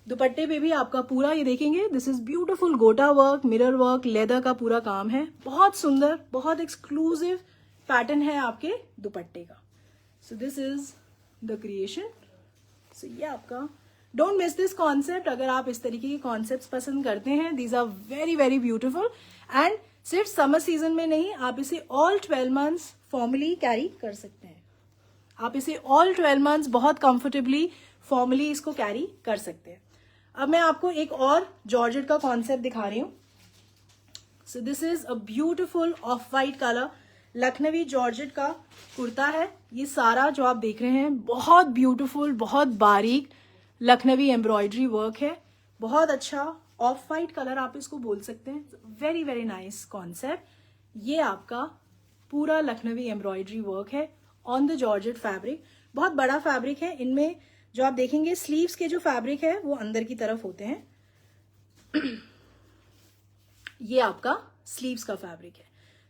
[SPEAKER 1] दुपट्टे पे भी आपका पूरा ये देखेंगे, दिस इज ब्यूटिफुल गोटा वर्क, मिरर वर्क, लेदर का पूरा काम है। बहुत सुंदर, बहुत एक्सक्लूसिव पैटर्न है आपके दुपट्टे का। So this is the creation. So ये आपका, डोंट मिस दिस कॉन्सेप्ट। अगर आप इस तरीके के कॉन्सेप्ट पसंद करते हैं, these are very very beautiful. And सिर्फ समर सीजन में नहीं, आप इसे ऑल 12 मंथ्स फॉर्मली कैरी कर सकते हैं। आप इसे ऑल 12 मंथ्स बहुत कंफर्टेबली फॉर्मली इसको कैरी कर सकते हैं। अब मैं आपको एक और जॉर्जेट का कॉन्सेप्ट दिखा रही हूं। So this is a beautiful off white colour Lucknowi georgette का कुर्ता है। ये सारा जो आप देख रहे हैं बहुत ब्यूटिफुल, बहुत बारीक लखनवी एम्ब्रॉयडरी वर्क है। बहुत अच्छा ऑफ वाइट कलर आप इसको बोल सकते हैं। Very very nice concept. ये आपका पूरा लखनवी एम्ब्रॉयडरी वर्क है ऑन द जॉर्जेट फैब्रिक। बहुत बड़ा फैब्रिक है। इनमें जो आप देखेंगे स्लीव्स के जो फैब्रिक है वो अंदर की तरफ होते हैं। ये आपका स्लीव्स का फैब्रिक है।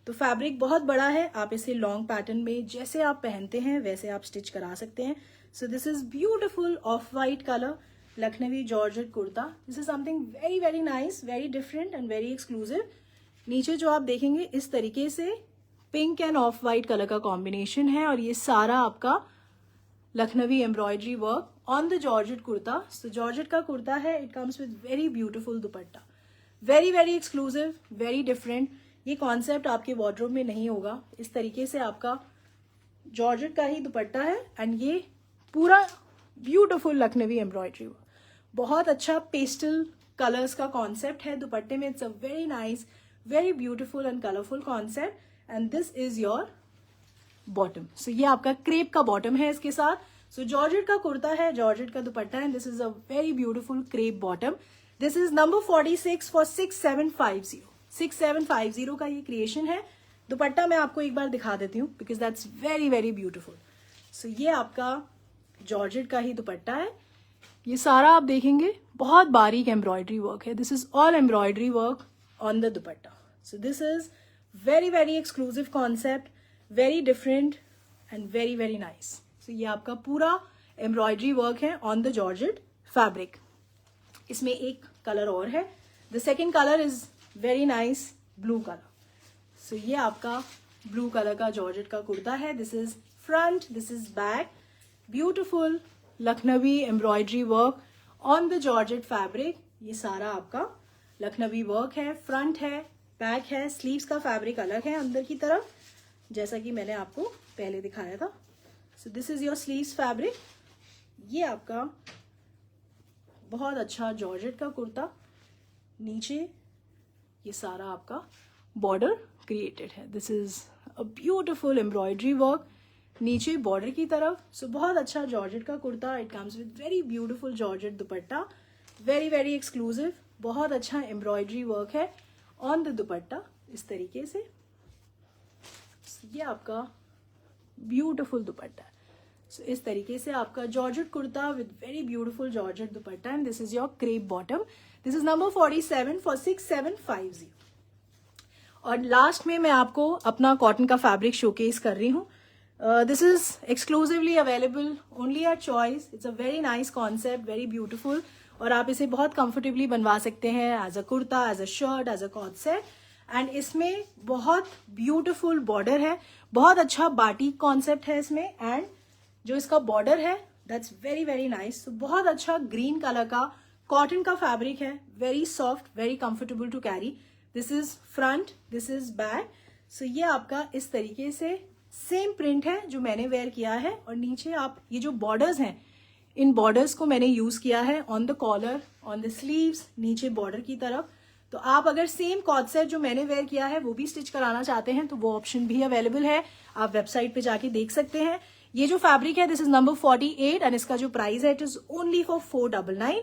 [SPEAKER 1] तो फैब्रिक बहुत बड़ा है। आप इसे लॉन्ग पैटर्न में जैसे आप पहनते हैं वैसे आप स्टिच करा सकते हैं। So this is beautiful off white colour Lucknowi georgette kurta. This is something very very nice, very different and very exclusive. नीचे जो आप देखेंगे इस तरीके से pink and off white colour का कॉम्बिनेशन है, और ये सारा आपका Lucknowi embroidery work on the georgette kurta. So georgette का कुर्ता है। It comes with very beautiful dupatta. Very very exclusive, very different. ये कॉन्सेप्ट आपके वार्डरोब में नहीं होगा। इस तरीके से आपका जॉर्जेट का ही दुपट्टा है, एंड ये पूरा ब्यूटिफुल लखनवी एम्ब्रॉयडरी वर्क। बहुत अच्छा पेस्टल कलर्स का कॉन्सेप्ट है दुपट्टे में. It's a very nice, very beautiful and colourful concept. And this is your bottom. So ये आपका क्रेप का बॉटम है इसके साथ. सो जॉर्जेट का कुर्ता है, जॉर्जेट का दुपट्टा है. This is a very beautiful crepe bottom. This is number 46 for 6750. 6750 का ये क्रिएशन है. दुपट्टा मैं आपको एक बार दिखा देती हूँ because that's very very beautiful. So ये आपका जॉर्जेट का ही दुपट्टा है. ये सारा आप देखेंगे बहुत बारीक एम्ब्रॉयडरी वर्क है. This is all embroidery work on the dupatta. So this is very very exclusive concept, very different and very very nice. So ये आपका पूरा एम्ब्रॉयडरी वर्क है ऑन द जॉर्जेट फैब्रिक. इसमें एक कलर और है. The second colour is very nice blue colour. So ये आपका ब्लू कलर का जॉर्जेट का कुर्ता है. This is front, this is back. Beautiful Lucknowi embroidery work on the georgette fabric. ये सारा आपका लखनवी वर्क है. फ्रंट है, बैक है, स्लीव्स का फैब्रिक अलग है अंदर की तरफ, जैसा कि मैंने आपको पहले दिखाया था. सो this is your sleeves fabric. ये आपका बहुत अच्छा जॉर्जेट का कुर्ता. नीचे ये सारा आपका बॉर्डर क्रिएटेड है. This is a beautiful embroidery work नीचे बॉर्डर की तरफ. सो बहुत अच्छा जॉर्जेट का kurta. It comes with very beautiful georgette dupatta, very very exclusive. बहुत अच्छा एम्ब्रॉयडरी वर्क है ऑन द दुपट्टा इस तरीके से. ये आपका ब्यूटिफुल दुपट्टा है. सो इस तरीके से आपका georgette kurta with very beautiful georgette dupatta. And this is your crepe bottom. This is number 47 for 6750. और लास्ट में मैं आपको अपना कॉटन का फैब्रिक शोकेस कर रही हूँ. This is exclusively available only at Choice. It's a very nice concept, very beautiful. और आप इसे बहुत कंफर्टेबली बनवा सकते हैं as a kurta, as a shirt, as a co-ord set. And इसमें बहुत ब्यूटिफुल बॉर्डर है, बहुत अच्छा बाटिक कॉन्सेप्ट है इसमें. एंड जो इसका बॉर्डर है दैट्स वेरी वेरी नाइस. तो बहुत अच्छा ग्रीन कलर का कॉटन का फैब्रिक है, very soft, very comfortable to carry. This is front, this is back. सो ये आपका इस तरीके से सेम प्रिंट है जो मैंने वेयर किया है. और नीचे आप ये जो बॉर्डर्स हैं, इन बॉर्डर्स को मैंने यूज किया है on the collar, on the sleeves, नीचे बॉर्डर की तरफ. तो आप अगर सेम कॉट सेट जो मैंने वेयर किया है वो भी स्टिच कराना चाहते हैं तो वो ऑप्शन भी अवेलेबल है. आप वेबसाइट पे जाके देख सकते हैं. ये जो फैब्रिक है दिस इज नंबर 48 एंड इसका जो प्राइस है इट इज ओनली फॉर 499.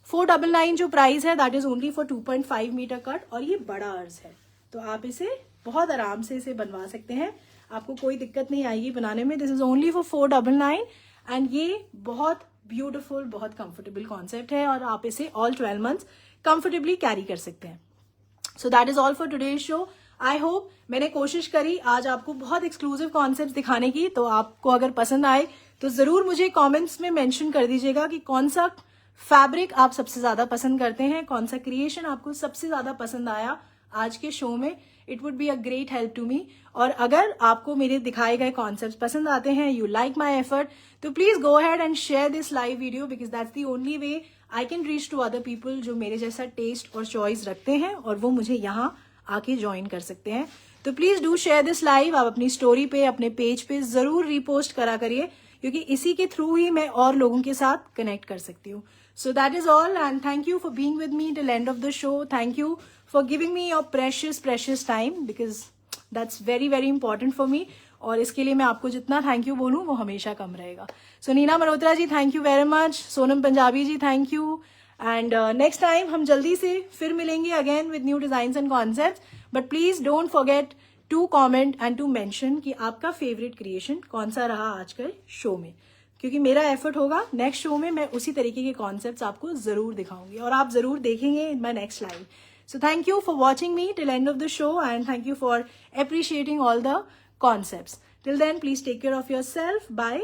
[SPEAKER 1] 499 जो प्राइस है that is only for 2.5 metre cut. और ये बड़ा अर्ज है तो आप इसे बहुत आराम से इसे बनवा सकते हैं. आपको कोई दिक्कत नहीं आएगी बनाने में. This is only for 499 and ये बहुत ब्यूटिफुल, बहुत कंफर्टेबल कॉन्सेप्ट है और आप इसे ऑल 12 मंथ्स कंफर्टेबली कैरी कर सकते हैं. So that is all for today's show. I hope मैंने कोशिश करी आज आपको बहुत एक्सक्लूसिव कॉन्सेप्ट दिखाने की. तो आपको अगर पसंद आए तो जरूर मुझे कमेंट्स में मेंशन कर दीजिएगा कि कौन सा फैब्रिक आप सबसे ज्यादा पसंद करते हैं, कौन सा क्रिएशन आपको सबसे ज्यादा पसंद आया आज के शो में. It would be a great help to me. और अगर आपको मेरे दिखाए गए कॉन्सेप्ट पसंद आते हैं, यू लाइक माई एफर्ट, तो please go ahead and share this live video because that's the only way I can reach to other people जो मेरे जैसा टेस्ट और चॉइस रखते हैं और वो मुझे यहाँ आके ज्वाइन कर सकते हैं. तो please do share this live. आप अपनी स्टोरी पे, अपने पेज पे जरूर रीपोस्ट करा करिए क्योंकि इसी के थ्रू ही मैं और लोगों के साथ कनेक्ट कर सकती हूँ. So that is all and thank you for being with me till end of the show. Thank you for giving me your precious time because that's very very important for me. और इसके लिए मैं आपको जितना thank you बोलूँ वो हमेशा कम रहेगा. So Neena Malhotra ji thank you very much. Sonam Punjabi ji thank you. And next time हम जल्दी से फिर मिलेंगे again with new design and concept. But please don't forget to comment and to mention कि आपका फेवरेट क्रिएशन कौन सा रहा आज के शो में, क्योंकि मेरा एफर्ट होगा नेक्स्ट शो में मैं उसी तरीके के कॉन्सेप्ट्स आपको जरूर दिखाऊंगी और आप जरूर देखेंगे in my next live. So thank you for watching me till end of the show and thank you for appreciating all the concepts. Till then, please take care of yourself. Bye.